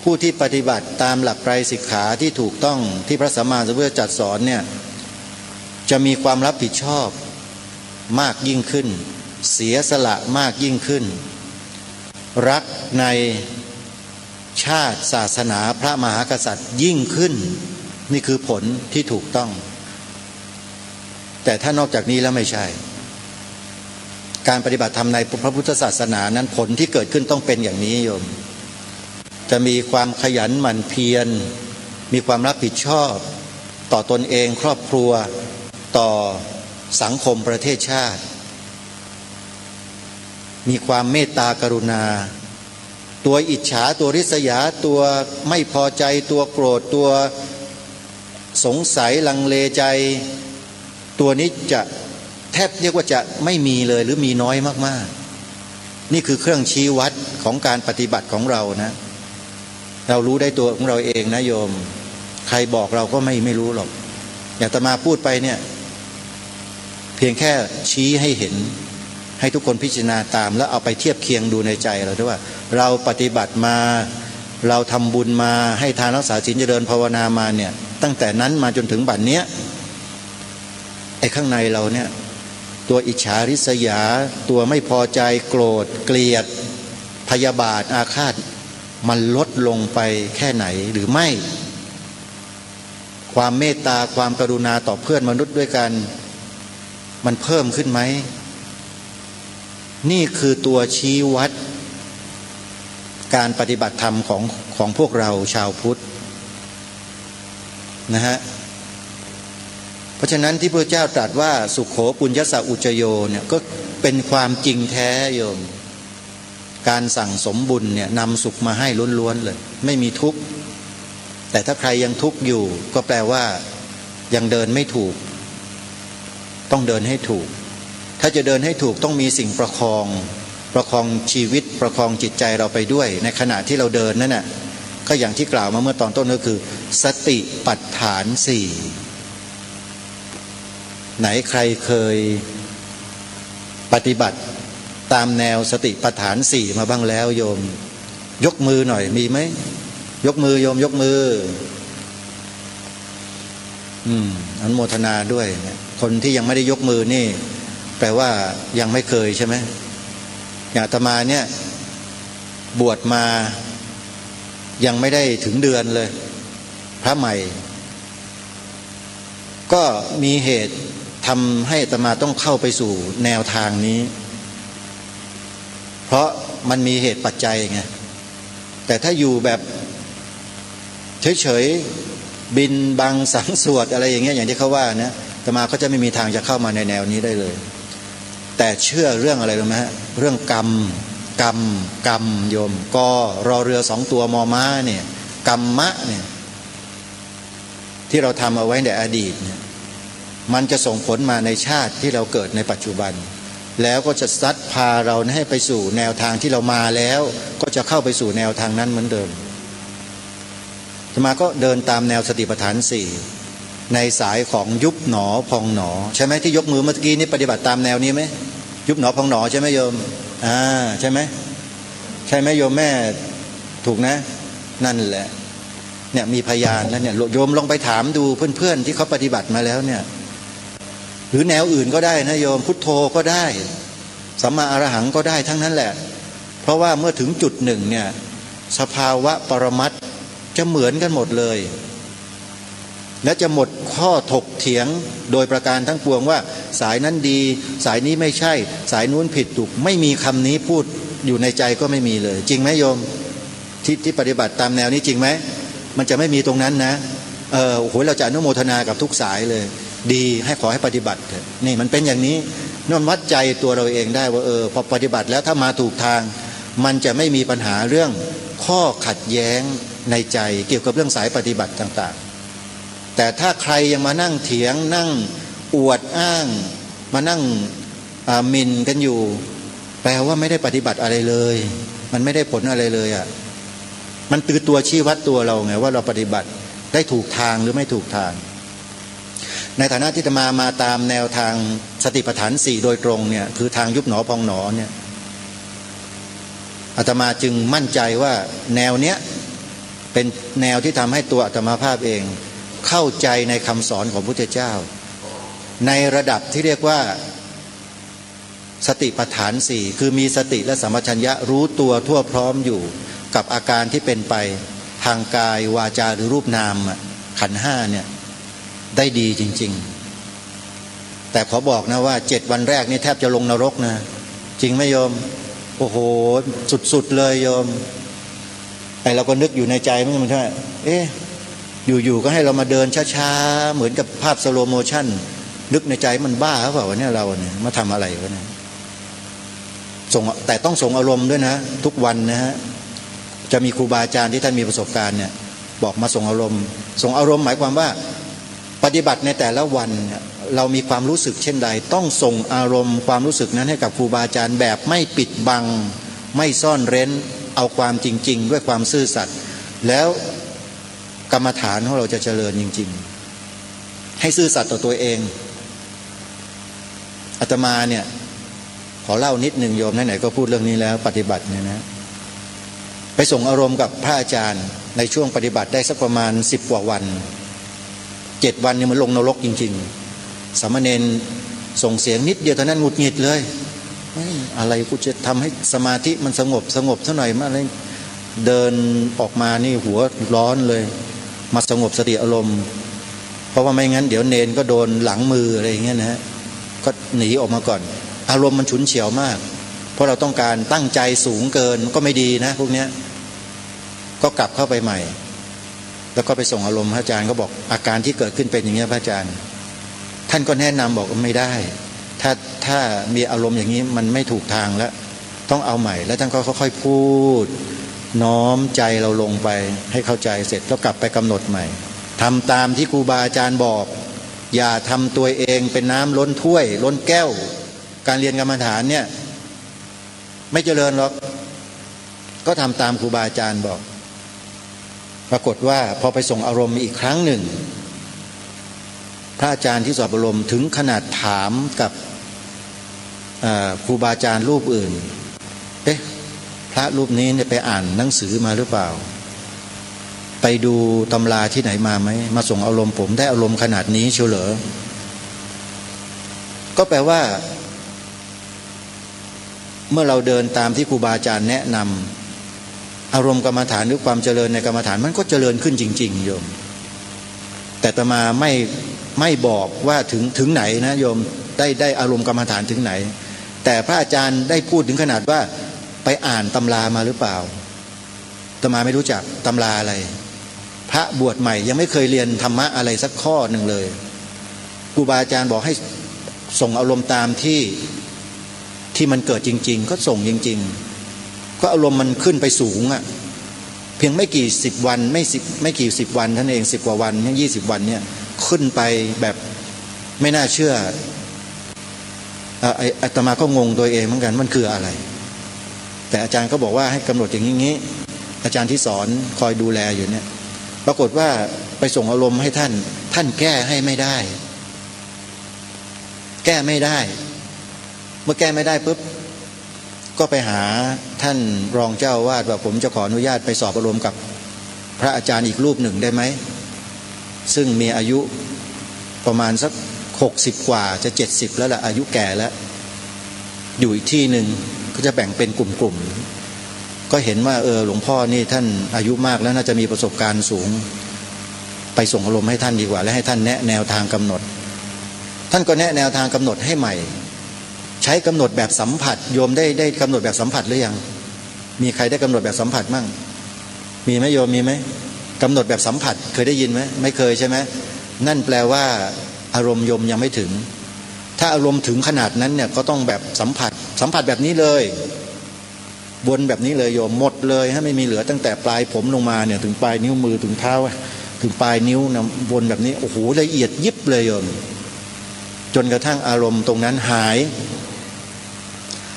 ผู้ที่ปฏิบัติตามหลักไตรสิกขาที่ถูกต้องที่พระสัมมาสัมพุทธเจ้าจัดสอนเนี่ยจะมีความรับผิดชอบมากยิ่งขึ้นเสียสละมากยิ่งขึ้นรักในชาติศาสนาพระมหากษัตริย์ยิ่งขึ้นนี่คือผลที่ถูกต้องแต่ถ้านอกจากนี้แล้วไม่ใช่การปฏิบัติธรรมในพระพุทธศาสนานั้นผลที่เกิดขึ้นต้องเป็นอย่างนี้โยมจะมีความขยันหมั่นเพียรมีความรับผิดชอบต่อตนเองครอบครัวต่อสังคมประเทศชาติมีความเมตตากรุณาตัวอิจฉาตัวริษยาตัวไม่พอใจตัวโกรธตัวสงสัยลังเลใจตัวนี้จะแทบเรียกว่าจะไม่มีเลยหรือมีน้อยมากๆนี่คือเครื่องชี้วัดของการปฏิบัติของเรานะเรารู้ได้ตัวของเราเองนะโยมใครบอกเราก็ไม่รู้หรอกอย่างอาตมาพูดไปเนี่ยเพียงแค่ชี้ให้เห็นให้ทุกคนพิจารณาตามแล้วเอาไปเทียบเคียงดูในใจเราด้วยว่าเราปฏิบัติมาเราทำบุญมาให้ทานรักษาศีลเจริญภาวนามาเนี่ยตั้งแต่นั้นมาจนถึงบัดเนี้ยไอ้ข้างในเราเนี่ยตัวอิจฉาริษยาตัวไม่พอใจโกรธเกลียดพยาบาทอาฆาตมันลดลงไปแค่ไหนหรือไม่ความเมตตาความกรุณาต่อเพื่อนมนุษย์ด้วยกันมันเพิ่มขึ้นไหมนี่คือตัวชี้วัดการปฏิบัติธรรมของพวกเราชาวพุทธนะฮะ เพราะฉะนั้นที่พระเจ้าตรัสว่าสุขโขปุญญสอุจโยเนี่ยก็เป็นความจริงแท้โยมการสั่งสมบุญเนี่ยนำสุขมาให้ล้วนๆเลยไม่มีทุกข์แต่ถ้าใครยังทุกข์อยู่ก็แปลว่ายังเดินไม่ถูกต้องเดินให้ถูกถ้าจะเดินให้ถูกต้องมีสิ่งประคองชีวิตประคองจิตใจเราไปด้วยในขณะที่เราเดินนั่นน่ะก็อย่างที่กล่าวมาเมื่อตอนต้นก็คือสติปัฏฐานสี่ไหนใครเคยปฏิบัติตามแนวสติปัฏฐานสี่มาบ้างแล้วโยมยกมือหน่อยมีไหมยกมือโยมยกมืออนุโมทนาด้วยคนที่ยังไม่ได้ยกมือนี่แปลว่ายังไม่เคยใช่ไหมอย่างอาตมาเนี่ยบวชมายังไม่ได้ถึงเดือนเลยพระใหม่ก็มีเหตุทำให้อาตมาต้องเข้าไปสู่แนวทางนี้เพราะมันมีเหตุปัจจัยไงแต่ถ้าอยู่แบบเฉยๆบินบังสังสวดอะไรอย่างเงี้ยอย่างที่เขาว่านะอาตมาก็จะไม่มีทางจะเข้ามาในแนวนี้ได้เลยแต่เชื่อเรื่องอะไรรู้ไหมฮะเรื่องกรรมโยมกรอเรือสองตัวมอม้าเนี่ยกรรมะเนี่ยที่เราทำเอาไว้ในอดีตเนี่ยมันจะส่งผลมาในชาติที่เราเกิดในปัจจุบันแล้วก็จะซัดพาเราให้ไปสู่แนวทางที่เรามาแล้วก็จะเข้าไปสู่แนวทางนั้นเหมือนเดิมอาตมาก็เดินตามแนวสติปัฏฐานสี่ในสายของยุบหนอพองหนอใช่ไหมที่ยกมือเมื่อกี้นี้ปฏิบัติตามแนวนี้ไหมยุบหนอพองหนอใช่ไหมโยมใช่ไหมโยมแม่ถูกนะนั่นแหละเนี่ยมีพยานแล้วเนี่ยโยมลองไปถามดูเพื่อนๆที่เขาปฏิบัติมาแล้วเนี่ยหรือแนวอื่นก็ได้นะโยมพุทโธก็ได้สัมมาอรหังก็ได้ทั้งนั้นแหละเพราะว่าเมื่อถึงจุดหนึ่งเนี่ยสภาวะปรมัตถ์จะเหมือนกันหมดเลยและจะหมดข้อถกเถียงโดยประการทั้งปวงว่าสายนั้นดีสายนี้ไม่ใช่สายนู้นผิดถูกไม่มีคำนี้พูดอยู่ในใจก็ไม่มีเลยจริงไหมโยมที่ปฏิบัติตามแนวนี้จริงไหมมันจะไม่มีตรงนั้นนะโอ้โหเราจะอนุโมทนากับทุกสายเลยดีให้ขอให้ปฏิบัติเถอะนี่มันเป็นอย่างนี้นั่นวัดใจตัวเราเองได้ว่าพอปฏิบัติแล้วถ้ามาถูกทางมันจะไม่มีปัญหาเรื่องข้อขัดแย้งในใจเกี่ยวกับเรื่องสายปฏิบัติต่างๆแต่ถ้าใครยังมานั่งเถียงนั่งอวดอ้างมานั่งหมิ่นกันอยู่แปลว่าไม่ได้ปฏิบัติอะไรเลยมันไม่ได้ผลอะไรเลยอ่ะมันตือตัวชี้วัดตัวเราไงว่าเราปฏิบัติได้ถูกทางหรือไม่ถูกทางในฐานะที่จะมาตามแนวทางสติปัฏฐานสี่โดยตรงเนี่ยคือทางยุบหนอพองหนอเนี่ยอาตมาจึงมั่นใจว่าแนวเนี้ยเป็นแนวที่ทำให้ตัวอาตมาภาพเองเข้าใจในคำสอนของพระพุทธเจ้าในระดับที่เรียกว่าสติปัฏฐานสี่คือมีสติและสัมปชัญญะรู้ตัวทั่วพร้อมอยู่กับอาการที่เป็นไปทางกายวาจาหรือรูปนามขันธ์ห้าเนี่ยได้ดีจริงๆแต่ขอบอกนะว่า7 วันแรกนี่แทบจะลงนรกนะจริงไหมโยมโอ้โหสุดๆเลยโยมเราก็นึกอยู่ในใจไม่ใช่อยู่ๆก็ให้เรามาเดินช้าๆเหมือนกับภาพสโลโมชั่นนึกในใจมันบ้าหรือเปล่าวะเนี่ยเราเนี่ยมาทำอะไรวะเนี่ยแต่ต้องส่งอารมณ์ด้วยนะทุกวันนะฮะจะมีครูบาอาจารย์ที่ท่านมีประสบการณ์เนี่ยบอกมาส่งอารมณ์หมายความว่าปฏิบัติในแต่ละวันเรามีความรู้สึกเช่นใดต้องส่งอารมณ์ความรู้สึกนั้นให้กับครูบาอาจารย์แบบไม่ปิดบังไม่ซ่อนเร้นเอาความจริงๆด้วยความซื่อสัตย์แล้วกรรมฐานของเราจะเจริญจริงๆให้ซื่อสัตย์ต่อตัวเองอาตมาเนี่ยขอเล่านิดหนึ่งโยมไหนๆก็พูดเรื่องนี้แล้วปฏิบัติเนี่ยนะไปส่งอารมณ์กับพระอาจารย์ในช่วงปฏิบัติได้สักประมาณ10 กว่าวัน7 วันเนี่ยมันลงนรกจริงๆสามเณรส่งเสียงนิดเดียวเท่านั้นหงุดหงิดเลยอะไรกูจะทำให้สมาธิมันสงบซะหน่อยมาอะไรเดินออกมานี่หัวร้อนเลยมาสงบสติอารมณ์เพราะว่าไม่งั้นเดี๋ยวเนรก็โดนหลังมืออะไรอย่างเงี้ยนะฮะก็หนีออกมาก่อนอารมณ์มันฉุนเฉียวมากเพราะเราต้องการตั้งใจสูงเกินก็ไม่ดีนะพวกเนี้ยก็กลับเข้าไปใหม่แล้วก็ไปส่งอารมณ์พระอาจารย์ก็บอกอาการที่เกิดขึ้นเป็นอย่างนี้พระอาจารย์ ท่านก็แนะนำบอกว่าไม่ได้ถ้ามีอารมณ์อย่างนี้มันไม่ถูกทางแล้วต้องเอาใหม่แล้วท่านก็ค่อยๆพูดน้อมใจเราลงไปให้เข้าใจเสร็จแล้วกลับไปกำหนดใหม่ทำตามที่ครูบาอาจารย์บอกอย่าทำตัวเองเป็นน้ำล้นถ้วยล้นแก้วการเรียนกรรมฐานเนี่ยไม่เจริญหรอกก็ทำตามครูบาอาจารย์บอกปรากฏว่าพอไปส่งอารมณ์อีกครั้งหนึ่งพระอาจารย์ที่สอบอารมณ์ถึงขนาดถามกับครูบาอาจารย์รูปอื่นพระรูปนี้เนี่ยไปอ่านหนังสือมาหรือเปล่าไปดูตำราที่ไหนมาไหมมาส่งอารมณ์ผมได้อารมณ์ขนาดนี้เชียวเหรอก็แปลว่าเมื่อเราเดินตามที่ครูบาอาจารย์แนะนำอารมณ์กรรมฐานหรือความเจริญในกรรมฐานมันก็เจริญขึ้นจริงๆโยมแต่อาตมาไม่บอกว่าถึงไหนนะโยมได้อารมณ์กรรมฐานถึงไหนแต่พระอาจารย์ได้พูดถึงขนาดว่าไปอ่านตำรามาหรือเปล่าอาตมาไม่รู้จักตำราอะไรพระบวชใหม่ยังไม่เคยเรียนธรรมะอะไรสักข้อหนึ่งเลยครูบาอาจารย์บอกให้ส่งอารมณ์ตามที่มันเกิดจริงๆก็ส่งจริงๆก็อารมณ์มันขึ้นไปสูงอ่ะเพียงไม่กี่สิบวันไม่กี่สิบวันท่านเอง10 กว่าวันยัง20 วันเนี่ยขึ้นไปแบบไม่น่าเชื่ออาตมาก็งงตัวเองเหมือนกันมันคืออะไรแต่อาจารย์ก็บอกว่าให้กำหนดอย่างนี้อาจารย์ที่สอนคอยดูแลอยู่เนี่ยปรากฏว่าไปส่งอารมณ์ให้ท่านแก้ให้ไม่ได้แก้ไม่ได้เมื่อแก้ไม่ได้ปุ๊บก็ไปหาท่านรองเจ้าวาดว่าผมจะขออนุญาตไปสอบอารมณ์กับพระอาจารย์อีกรูปหนึ่งได้ไหมซึ่งมีอายุประมาณสัก60 กว่าจะ70แล้วล่ะอายุแก่แล้วอยู่อีกที่หนึ่งก็จะแบ่งเป็นกลุ่มๆก็เห็นว่าหลวงพ่อนี่ท่านอายุมากแล้วน่าจะมีประสบการณ์สูงไปส่งอารมณ์ให้ท่านดีกว่าและให้ท่านแนะแนวทางกำหนดท่านก็แนะแนวทางกำหนดให้ใหม่ใช้กำหนดแบบสัมผัสโยมได้กำหนดแบบสัมผัสหรือยังมีใครได้กำหนดแบบสัมผัสมั่งมีไหมโยมมีไหมกำหนดแบบสัมผัสเคยได้ยินไหมไม่เคยใช่ไหมนั่นแปลว่าอารมณ์โยมยังไม่ถึงถ้าอารมณ์ถึงขนาดนั้นเนี่ยก็ต้องแบบสัมผัสแบบนี้เลยวนแบบนี้เลยโยมหมดเลยให้ไม่มีเหลือตั้งแต่ปลายผมลงมาเนี่ยถึงปลายนิ้วมือถึงเท้าถึงปลายนิ้วนะวนแบบนี้โอ้โหละเอียดยิบเลยโยมจนกระทั่งอารมณ์ตรงนั้นหาย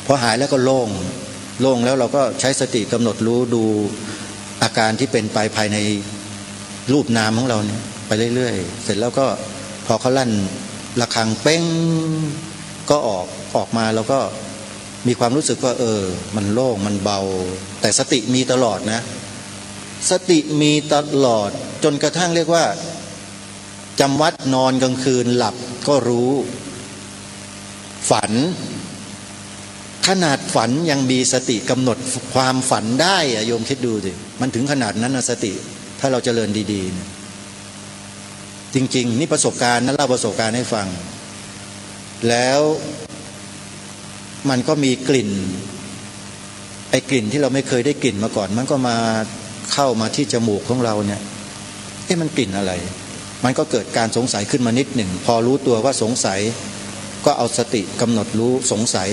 พอหายแล้วก็โล่งแล้วเราก็ใช้สติกำหนดรู้ดูอาการที่เป็นไปภายในรูปนามของเราเนี่ยไปเรื่อยๆเสร็จแล้วก็พอเขาลั่นระฆังเป้งก็ออกมาแล้วก็มีความรู้สึกว่ามันโล่งมันเบาแต่สติมีตลอดนะสติมีตลอดจนกระทั่งเรียกว่าจำวัดนอนกลางคืนหลับก็รู้ฝันขนาดฝันยังมีสติกำหนดความฝันได้โยมคิดดูสิมันถึงขนาดนั้นนะสติถ้าเราเจริญดีๆนะจริงๆนี่ประสบการณ์นะเล่าประสบการณ์ให้ฟังแล้วมันก็มีกลิ่นไอ้กลิ่นที่เราไม่เคยได้กลิ่นมาก่อนมันก็มาเข้ามาที่จมูกของเราเนี่ยมันกลิ่นอะไรมันก็เกิดการสงสัยขึ้นมานิดหนึ่งพอรู้ตัวว่าสงสัยก็เอาสติกำหนดรู้สงสัย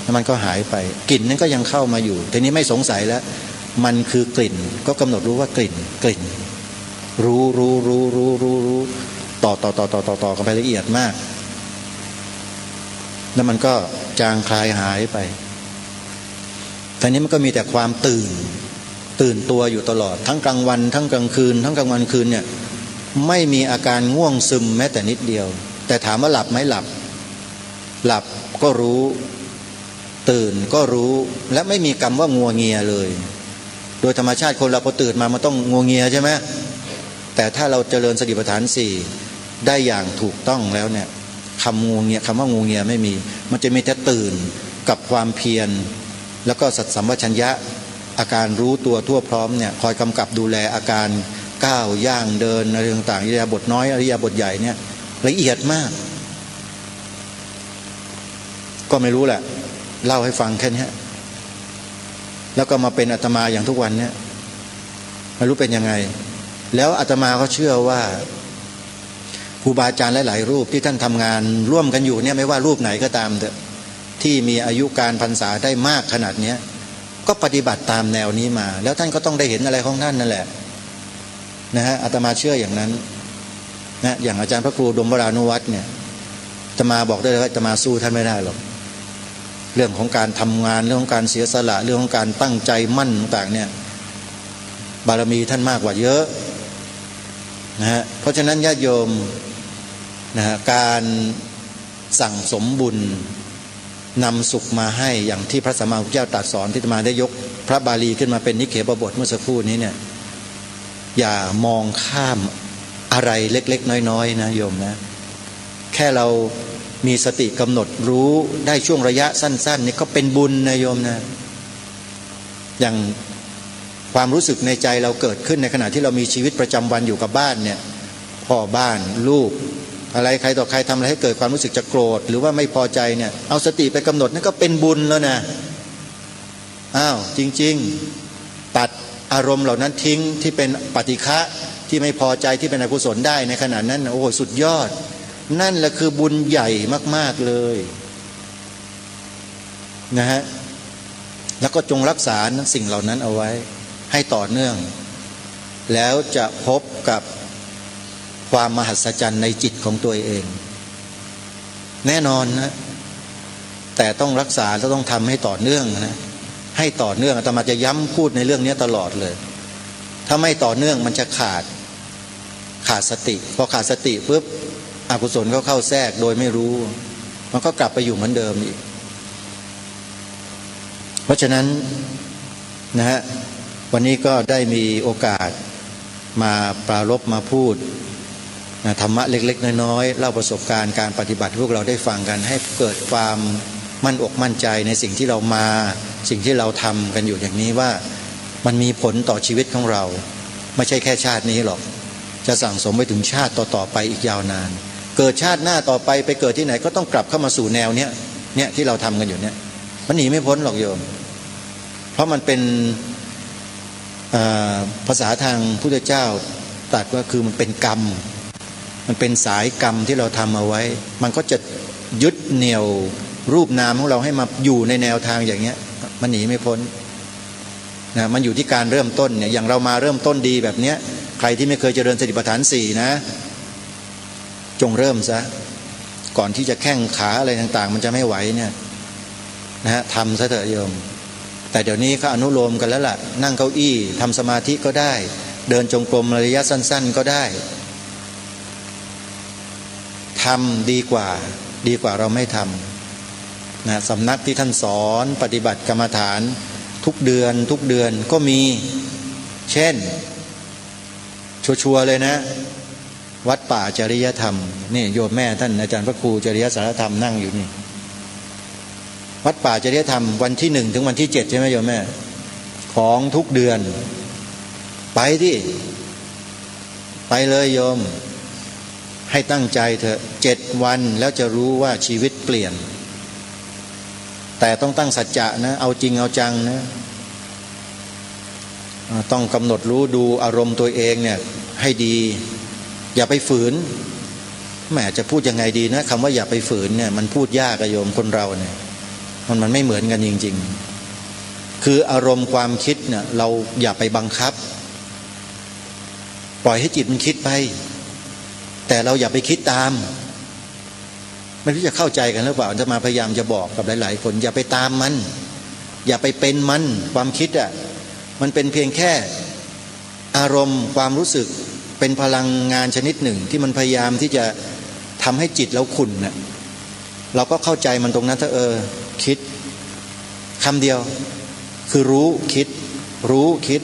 แล้วมันก็หายไปกลิ่นนั้นก็ยังเข้ามาอยู่ทีนี้ไม่สงสัยแล้วมันคือกลิ่นก็กำหนดรู้ว่ากลิ่นรู้ต่อกันไปละเอียดมากแล้วมันก็จางคลายหายไปทีนี้มันก็มีแต่ความตื่นตัวอยู่ตลอดทั้งกลางวันทั้งกลางคืนทั้งกลางวันคืนเนี่ยไม่มีอาการง่วงซึมแม้แต่นิดเดียวแต่ถามว่าหลับไหมหลับก็รู้ตื่นก็รู้และไม่มีคำว่างัวเงียเลยโดยธรรมชาติคนเราพอตื่นมามันต้องงัวเงียใช่ไหมแต่ถ้าเราเจริญสติปัฏฐาน4ได้อย่างถูกต้องแล้วเนี่ยคำว่างัวเงียไม่มีมันจะมีแต่ตื่นกับความเพียรแล้วก็สัตสัมปชัญญะอาการรู้ตัวทั่วพร้อมเนี่ยคอยกำกับดูแลอาการก้าวย่างเดินอะไรต่างๆอิริยาบถน้อยอิริยาบถใหญ่เนี่ยละเอียดมากก็ไม่รู้แหละเล่าให้ฟังแค่นี้แล้วก็มาเป็นอาตมาอย่างทุกวันเนี่ยไม่รู้เป็นยังไงแล้วอาตมาก็เชื่อว่า ครูบาอาจารย์หลายๆรูปที่ท่านทำงานร่วมกันอยู่เนี่ยไม่ว่ารูปไหนก็ตามเถอะที่มีอายุการพรรษาได้มากขนาดนี้ก็ปฏิบัติตามแนวนี้มาแล้วท่านก็ต้องได้เห็นอะไรของท่านนั่นแหละนะฮะอาตมาเชื่ออย่างนั้นนะอย่างอาจารย์พระครูดมวรานุวัฒน์เนี่ยอาตมาบอกได้เลยว่าอาตมาสู้ท่านไม่ได้หรอกเรื่องของการทำงานเรื่องของการเสียสละเรื่องของการตั้งใจมั่นต่างๆเนี่ยบารมีท่านมากกว่าเยอะนะฮะเพราะฉะนั้นญาติโยมนะฮะการสั่งสมบุญนำสุขมาให้อย่างที่พระสัมมาสัมพุทธเจ้าตรัสสอนที่อาตมาได้ยกพระบาลีขึ้นมาเป็นนิเขปบทเมื่อสักครู่นี้เนี่ยอย่ามองข้ามอะไรเล็กๆน้อยๆนะโยมนะแค่เรามีสติกำหนดรู้ได้ช่วงระยะสั้นๆนี่ก็เป็นบุญนะโยมนะอย่างความรู้สึกในใจเราเกิดขึ้นในขณะที่เรามีชีวิตประจำวันอยู่กับบ้านเนี่ยพ่อบ้านลูกอะไรใครต่อใครทำอะไรให้เกิดความรู้สึกจะโกรธหรือว่าไม่พอใจเนี่ยเอาสติไปกำหนดนั่นก็เป็นบุญแล้วนะอ้าวจริงๆตัดอารมณ์เหล่านั้นทิ้งที่เป็นปฏิฆะที่ไม่พอใจที่เป็นอกุศลได้ในขณะนั้นโอ้สุดยอดนั่นแหละคือบุญใหญ่มากๆเลยนะฮะแล้วก็จงรักษาสิ่งเหล่านั้นเอาไว้ให้ต่อเนื่องแล้วจะพบกับความมหัศจรรย์ในจิตของตัวเองแน่นอนนะแต่ต้องรักษาและต้องทำให้ต่อเนื่องนะให้ต่อเนื่องอาตมาจะย้ำพูดในเรื่องนี้ตลอดเลยถ้าไม่ต่อเนื่องมันจะขาดสติพอขาดสติปุ๊บอกุศลเข้าแทรกโดยไม่รู้มันก็กลับไปอยู่เหมือนเดิมอีกเพราะฉะนั้นนะฮะวันนี้ก็ได้มีโอกาสมาปรารภมาพูดธรรมะเล็กๆน้อยๆเล่าประสบการณ์การปฏิบัติพวกเราได้ฟังกันให้เกิดความมั่นอกมั่นใจในสิ่งที่เรามาสิ่งที่เราทำกันอยู่อย่างนี้ว่ามันมีผลต่อชีวิตของเราไม่ใช่แค่ชาตินี้หรอกจะสั่งสมไปถึงชาติต่อๆไปอีกยาวนานเกิดชาติหน้าต่อไปไปเกิดที่ไหนก็ต้องกลับเข้ามาสู่แนวเนี้ยที่เราทำกันอยู่เนี่ยมันหนีไม่พ้นหรอกโยมเพราะมันเป็นภาษาทางพุทธเจ้าตรัสว่าคือมันเป็นกรรมมันเป็นสายกรรมที่เราทำเอาไว้มันก็จะยึดเหนี่ยวรูปนามของเราให้มาอยู่ในแนวทางอย่างเนี้ยมันหนีไม่พ้นนะมันอยู่ที่การเริ่มต้นเนี่ยอย่างเรามาเริ่มต้นดีแบบเนี้ยใครที่ไม่เคยเจริญสติปัฏฐาน4นะจงเริ่มซะก่อนที่จะแข้งขาอะไรต่างๆมันจะไม่ไหวเนี่ยนะฮะทำซะเถอะโยมแต่เดี๋ยวนี้เขาอนุโลมกันแล้วล่ะนั่งเก้าอี้ทำสมาธิก็ได้เดินจงกรมระยะสั้นๆก็ได้ทำดีกว่าเราไม่ทำนะสำนักที่ท่านสอนปฏิบัติกรรมฐานทุกเดือนก็มีเช่นชัวร์เลยนะวัดป่าจริยธรรมนี่โยมแม่ท่านอาจารย์พระครูจริยสารธรรมนั่งอยู่นี่วัดป่าจริยธรรมวันที่1ถึงวันที่7ใช่ไหมโยมแม่ของทุกเดือนไปที่ไปเลยโยมให้ตั้งใจเถอะ7 วันแล้วจะรู้ว่าชีวิตเปลี่ยนแต่ต้องตั้งสัจจะนะเอาจริงเอาจังนะต้องกำหนดรู้ดูอารมณ์ตัวเองเนี่ยให้ดีอย่าไปฝืนแหมจะพูดยังไงดีนะคำว่าอย่าไปฝืนเนี่ยมันพูดยากโยมคนเราเนี่ยมันไม่เหมือนกันจริงๆคืออารมณ์ความคิดเนี่ยเราอย่าไปบังคับปล่อยให้จิตมันคิดไปแต่เราอย่าไปคิดตามไม่รู้จะเข้าใจกันหรือเปล่าจะมาพยายามจะบอกกับหลายๆคนอย่าไปตามมันอย่าไปเป็นมันความคิดมันเป็นเพียงแค่อารมณ์ความรู้สึกเป็นพลังงานชนิดหนึ่งที่มันพยายามที่จะทำให้จิตเราขุ่นน่ะเราก็เข้าใจมันตรงนั้นถ้าคิดคำเดียวคือรู้คิด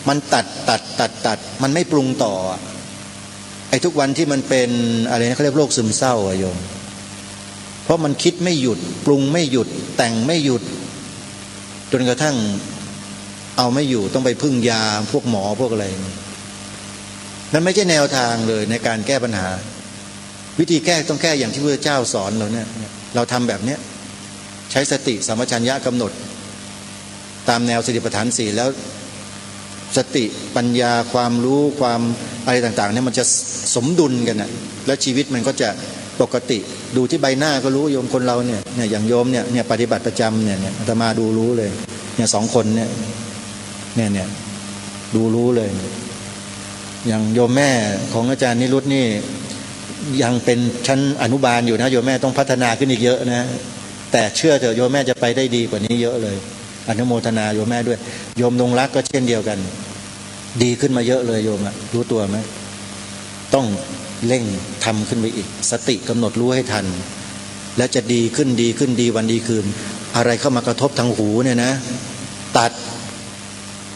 มันตัดมันไม่ปรุงต่อไอ้ทุกวันที่มันเป็นอะไรนะเขาเรียกโรคซึมเศร้าโยมเพราะมันคิดไม่หยุดปรุงไม่หยุดแต่งไม่หยุดจนกระทั่งเอาไม่อยู่ต้องไปพึ่งยาพวกหมอพวกอะไรนั่นไม่ใช่แนวทางเลยในการแก้ปัญหาวิธีแก้ต้องแก้อย่างที่พระเจ้าสอนเราเนี่ยเราทำแบบเนี้ยใช้สติสัมปชัญญะกำหนดตามแนวสติปัฏฐาน4แล้วสติปัญญาความรู้ความ อะไรต่างๆเนี่ยมันจะสมดุลกันนะแล้วชีวิตมันก็จะปกติดูที่ใบหน้าก็รู้โยมคนเราเนี่ยอย่างโยมเนี่ยปฏิบัติประจำเนี่ยอาตมาดูรู้เลยเนี่ยสองคนเนี่ยดูรู้เลยอย่างโยมแม่ของอาจารย์นิรุตนี่ยังเป็นชั้นอนุบาลอยู่นะโยมแม่ต้องพัฒนาขึ้นอีกเยอะนะแต่เชื่อเถอะโยมแม่จะไปได้ดีกว่านี้เยอะเลยอนุโมทนาโยมแม่ด้วยโยมดงรักก็เช่นเดียวกันดีขึ้นมาเยอะเลยโยมรู้ตัวไหมต้องเร่งทำขึ้นไปอีกสติกำหนดรู้ให้ทันและจะดีขึ้นดีวันดีคืนอะไรเข้ามากระทบทางหูเนี่ยนะตัด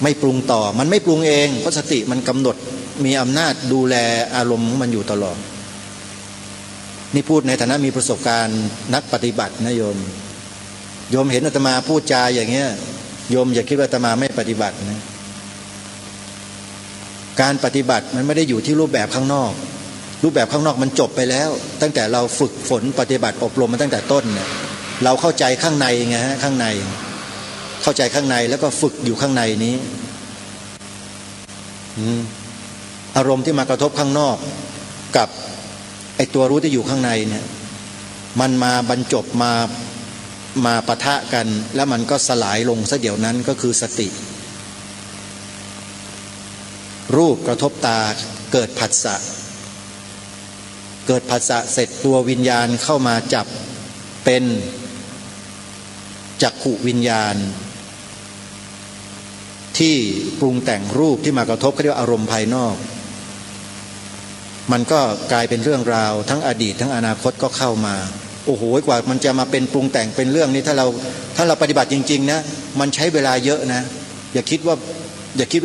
ไม่ปรุงต่อมันไม่ปรุงเองเพราะสติมันกำหนดมีอำนาจดูแลอารมณ์ของมันอยู่ตลอดนี่พูดในฐานะมีประสบการณ์นักปฏิบัตินะโยมเห็นอาตมาพูดจาอย่างเงี้ยโยมอย่าคิดว่าอาตมาไม่ปฏิบัตินะการปฏิบัติมันไม่ได้อยู่ที่รูปแบบข้างนอกรูปแบบข้างนอกมันจบไปแล้วตั้งแต่เราฝึกฝนปฏิบัติอบรมมาตั้งแต่ต้นเนี่ยเราเข้าใจข้างในไงฮะข้างในเข้าใจข้างในแล้วก็ฝึกอยู่ข้างในนี้อารมณ์ที่มากระทบข้างนอกกับไอตัวรู้ที่อยู่ข้างในเนี่ยมันมาบรรจบมาปะทะกันแล้วมันก็สลายลงซะเดี๋ยวนั้นก็คือสติรูปกระทบตาเกิดผัสสะเสร็จตัววิญญาณเข้ามาจับเป็นจักขุวิญญาณที่ปรุงแต่งรูปที่มากระทบเขาเรียกว่าอารมณ์ภายนอกมันก็กลายเป็นเรื่องราวทั้งอดีตทั้งอนาคตก็เข้ามาโอ้โหกว่ามันจะมาเป็นปรุงแต่งเป็นเรื่องนี้ถ้าเราปฏิบัติจริงๆนะมันใช้เวลาเยอะนะอย่าคิดว่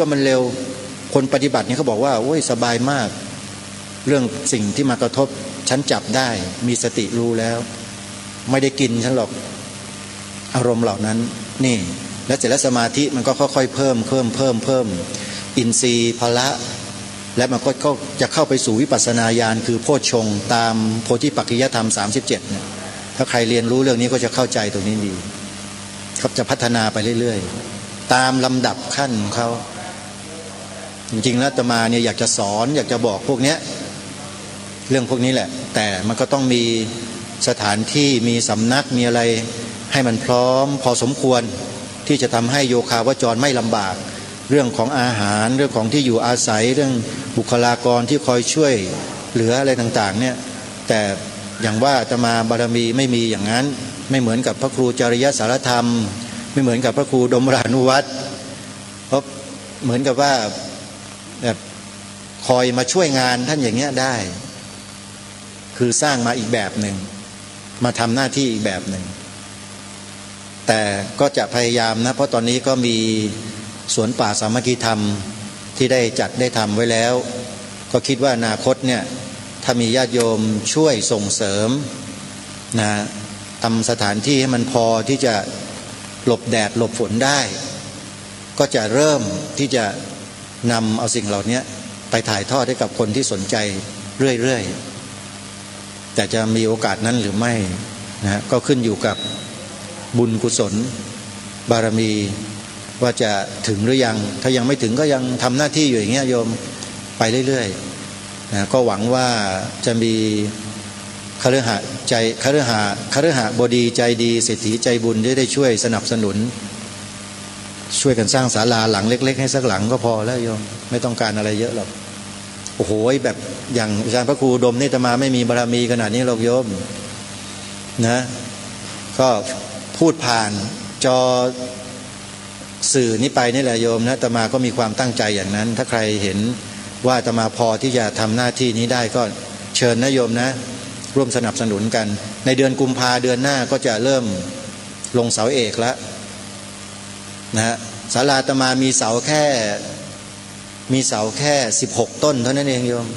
ามันเร็วคนปฏิบัติเนี่ยเขาบอกว่าโอ้ยสบายมากเรื่องสิ่งที่มากระทบฉันจับได้มีสติรู้แล้วไม่ได้กินฉันหรอกอารมณ์เหล่านั้นนี่แล้วเสร็จแล้วสมาธิมันก็ค่อยๆเพิ่มอินทรีย์พละและมันก็จะเข้าไปสู่วิปัสสนาญาณคือโพชฌงค์ตามโพธิปักขิยธรรม37เนี่ยถ้าใครเรียนรู้เรื่องนี้ก็จะเข้าใจตรงนี้ดีครับจะพัฒนาไปเรื่อยๆตามลำดับขั้นของเขาจริงๆแล้วอาตมาเนี่ยอยากจะสอนอยากจะบอกพวกเนี้ยเรื่องพวกนี้แหละแต่มันก็ต้องมีสถานที่มีสำนักมีอะไรให้มันพร้อมพอสมควรที่จะทำให้โยคาวจรไม่ลำบากเรื่องของอาหารเรื่องของที่อยู่อาศัยเรื่องบุคลากรที่คอยช่วยเหลืออะไรต่างๆเนี่ยแต่อย่างว่าอาตมาบารมีไม่มีอย่างนั้นไม่เหมือนกับพระครูจริยสารธรรมไม่เหมือนกับพระครูดมรานุวัตรเพราะเหมือนกับว่าแบบคอยมาช่วยงานท่านอย่างเงี้ยได้คือสร้างมาอีกแบบหนึ่งมาทำหน้าที่อีกแบบหนึ่งแต่ก็จะพยายามนะเพราะตอนนี้ก็มีสวนป่าสามัคคีธรรมที่ได้จัดได้ทำไว้แล้วก็คิดว่าอนาคตเนี่ยถ้ามีญาติโยมช่วยส่งเสริมนะทำสถานที่ให้มันพอที่จะหลบแดดหลบฝนได้ก็จะเริ่มที่จะนำเอาสิ่งเหล่านี้ไปถ่ายทอดให้กับคนที่สนใจเรื่อยๆแต่จะมีโอกาสนั้นหรือไม่นะก็ขึ้นอยู่กับบุญกุศลบารมีว่าจะถึงหรือยังถ้ายังไม่ถึงก็ยังทำหน้าที่อยู่อย่างเงี้ยโยมไปเรื่อยๆนะก็หวังว่าจะมีคฤหบดีใจดีเศรษฐีใจบุญได้ช่วยสนับสนุนช่วยกันสร้างศาลาหลังเล็กๆให้สักหลังก็พอแล้วโยมไม่ต้องการอะไรเยอะหรอกโอ้โหแบบอย่างอาจารย์พระครูดมนี่อาตมาไม่มีบารมีขนาดนี้หรอกโยมนะก็พูดผ่านจอสื่อนี้ไปนี่แหละโยมนะอาตมาก็มีความตั้งใจอย่างนั้นถ้าใครเห็นว่าอาตมาพอที่จะทำหน้าที่นี้ได้ก็เชิญนะโยมนะร่วมสนับสนุนกันในเดือนกุมภาเดือนหน้าก็จะเริ่มลงเสาเอกแล้วนะศาลาอาตมามีเสาแค่16ต้นเท่านั้นเองโยม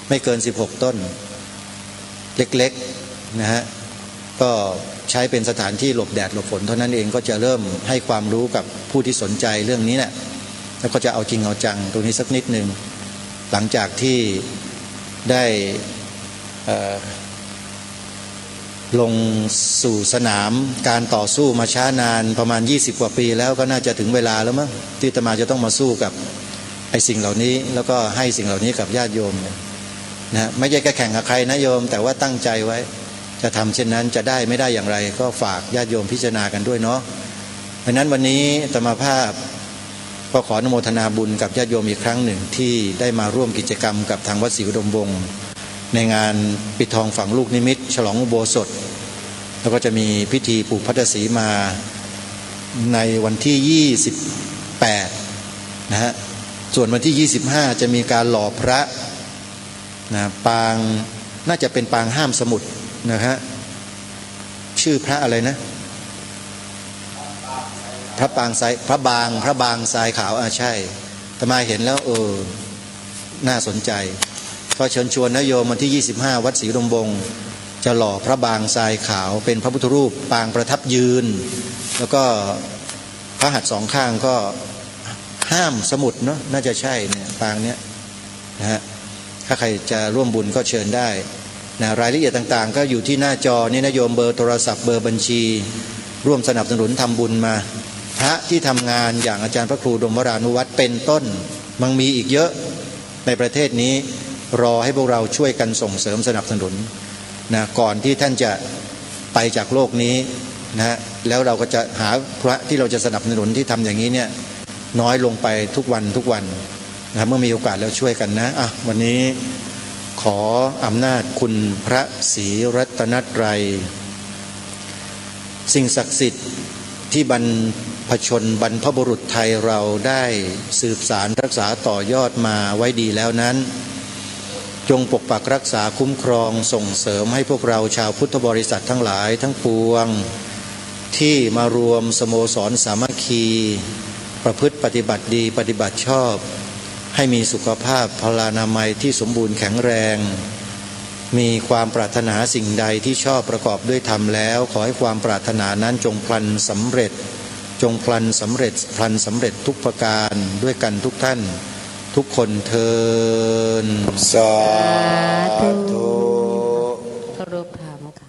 ไม่เกิน16ต้นเล็กๆนะฮะก็ใช้เป็นสถานที่หลบแดดหลบฝนเท่านั้นเองก็จะเริ่มให้ความรู้กับผู้ที่สนใจเรื่องนี้แหละแล้วก็จะเอาจริงเอาจังตรงนี้สักนิดนึงหลังจากที่ได้ลงสู่สนามการต่อสู้มาช้านานประมาณ20กว่าปีแล้วก็น่าจะถึงเวลาแล้วมั้งที่อาตมาจะต้องมาสู้กับ สิ่งเหล่านี้แล้วก็ให้สิ่งเหล่านี้กับญาติโยมนะไม่ใช่แค่แข่งกับใครนะโยมแต่ว่าตั้งใจไว้จะทำเช่นนั้นจะได้ไม่ได้อย่างไรก็ฝากญาติโยมพิจารณากันด้วยเนาะเพราะนั้นวันนี้อาตมาภาพก็ขออนุโมทนาบุญกับญาติโยมอีกครั้งหนึ่งที่ได้มาร่วมกิจกรรมกับทางวัดศรีอุดมวงศ์ในงานปิดทองฝังลูกนิมิตฉลองอุโบสถแล้วก็จะมีพิธีปลูกพัทธสีมาในวันที่28นะฮะส่วนวันที่25จะมีการหล่อพระนะปางน่าจะเป็นปางห้ามสมุทรนะฮะชื่อพระอะไรนะพระบางทรายขาวใช่แต่มาเห็นแล้วน่าสนใจก็เชิญชวนนะโยมวันที่25วัดศรีอุดมวงศ์จะหล่อพระบางทรายขาวเป็นพระพุทธรูปปางประทับยืนแล้วก็พระหัตถ์สองข้างก็ห้ามสมุทรเนาะน่าจะใช่เนี่ยปางเนี้ยนะฮะถ้าใครจะร่วมบุญก็เชิญได้นะรายละเอียดต่างๆก็อยู่ที่หน้าจอนี่นะโยมเบอร์โทรศัพท์เบอร์บัญชีร่วมสนับสนุนทำบุญมาพระที่ทำงานอย่างอาจารย์พระครูดมวรานุวัฒน์เป็นต้นมันมีอีกเยอะในประเทศนี้รอให้พวกเราช่วยกันส่งเสริมสนับสนุนนะก่อนที่ท่านจะไปจากโลกนี้นะแล้วเราก็จะหาพระที่เราจะสนับสนุนที่ทำอย่างนี้เนี่ยน้อยลงไปทุกวันนะเมื่อมีโอกาสแล้วช่วยกันนะวันนี้ขออำนาจคุณพระศรีรัตนตรัยสิ่งศักดิ์สิทธิ์ที่บรรพชนบรรพบุรุษไทยเราได้สืบสารรักษาต่อยอดมาไว้ดีแล้วนั้นจงปกปักรักษาคุ้มครองส่งเสริมให้พวกเราชาวพุทธบริษัททั้งหลายทั้งปวงที่มารวมสโมสรสามัคคีประพฤติปฏิบัติดีปฏิบัติชอบให้มีสุขภาพพลานามัยที่สมบูรณ์แข็งแรงมีความปรารถนาสิ่งใดที่ชอบประกอบด้วยธรรมแล้วขอให้ความปรารถนานั้นจงพลันสำเร็จทุกประการด้วยกันทุกท่านทุกคนเทินสาธุเคารพธรรมค่ะ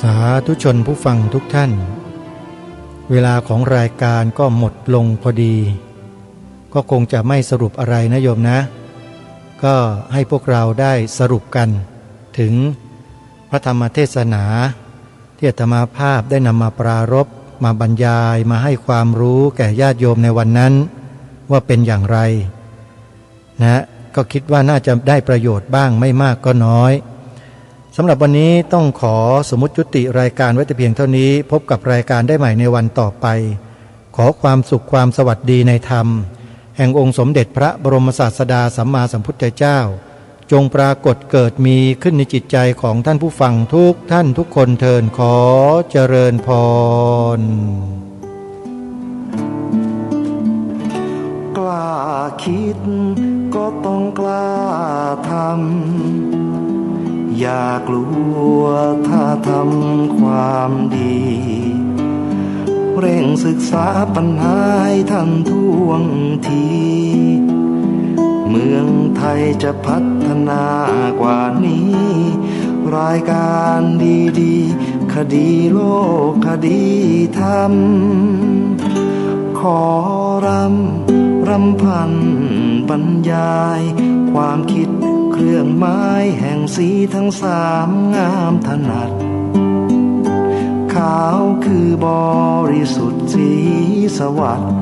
สาธุชนผู้ฟังทุกท่านเวลาของรายการก็หมดลงพอดีก็คงจะไม่สรุปอะไรนะโยมนะก็ให้พวกเราได้สรุปกันถึงพระธรรมเทศนาที่อาตมาภาพได้นำมาปรารภมาบรรยายมาให้ความรู้แก่ญาติโยมในวันนั้นว่าเป็นอย่างไรนะก็คิดว่าน่าจะได้ประโยชน์บ้างไม่มากก็น้อยสำหรับวันนี้ต้องขอสมมุติยุติรายการไว้แต่เพียงเท่านี้พบกับรายการได้ใหม่ในวันต่อไปขอความสุขความสวัสดีในธรรมแห่งองค์สมเด็จพระบรมศาสดาสัมมาสัมพุทธเจ้าจงปรากฏเกิดมีขึ้นในจิตใจของท่านผู้ฟังทุกท่านทุกคนเทินขอเจริญพรกล้าคิดก็ต้องกล้าทำอย่ากลัวถ้าทำความดีเร่งศึกษาปัญหาให้ทันท่วงทีเมืองไทยจะพัฒนากว่านี้รายการดีๆคดีโลกคดีธรรมขอรำพันบรรยายความคิดเครื่องไม้แห่งสีทั้งสามงามถนัดขาวคือบริสุทธิ์สีสวัสดิ์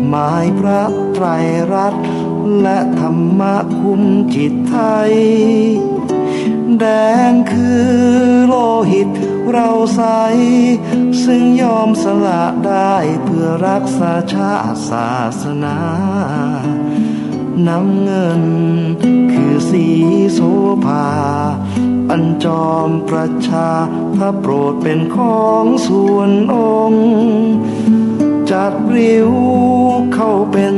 หมายพระไตรรัตน์และธรรมะคุ้มจิตไทยแดงคือโลหิตเราใสซึ่งยอมสละได้เพื่อรักษาชาติศาสนาน้ำเงินคือสีโสภาอันจอมประชาถ้าโปรดเป็นของส่วนองค์จัดริ้วเข้าเป็น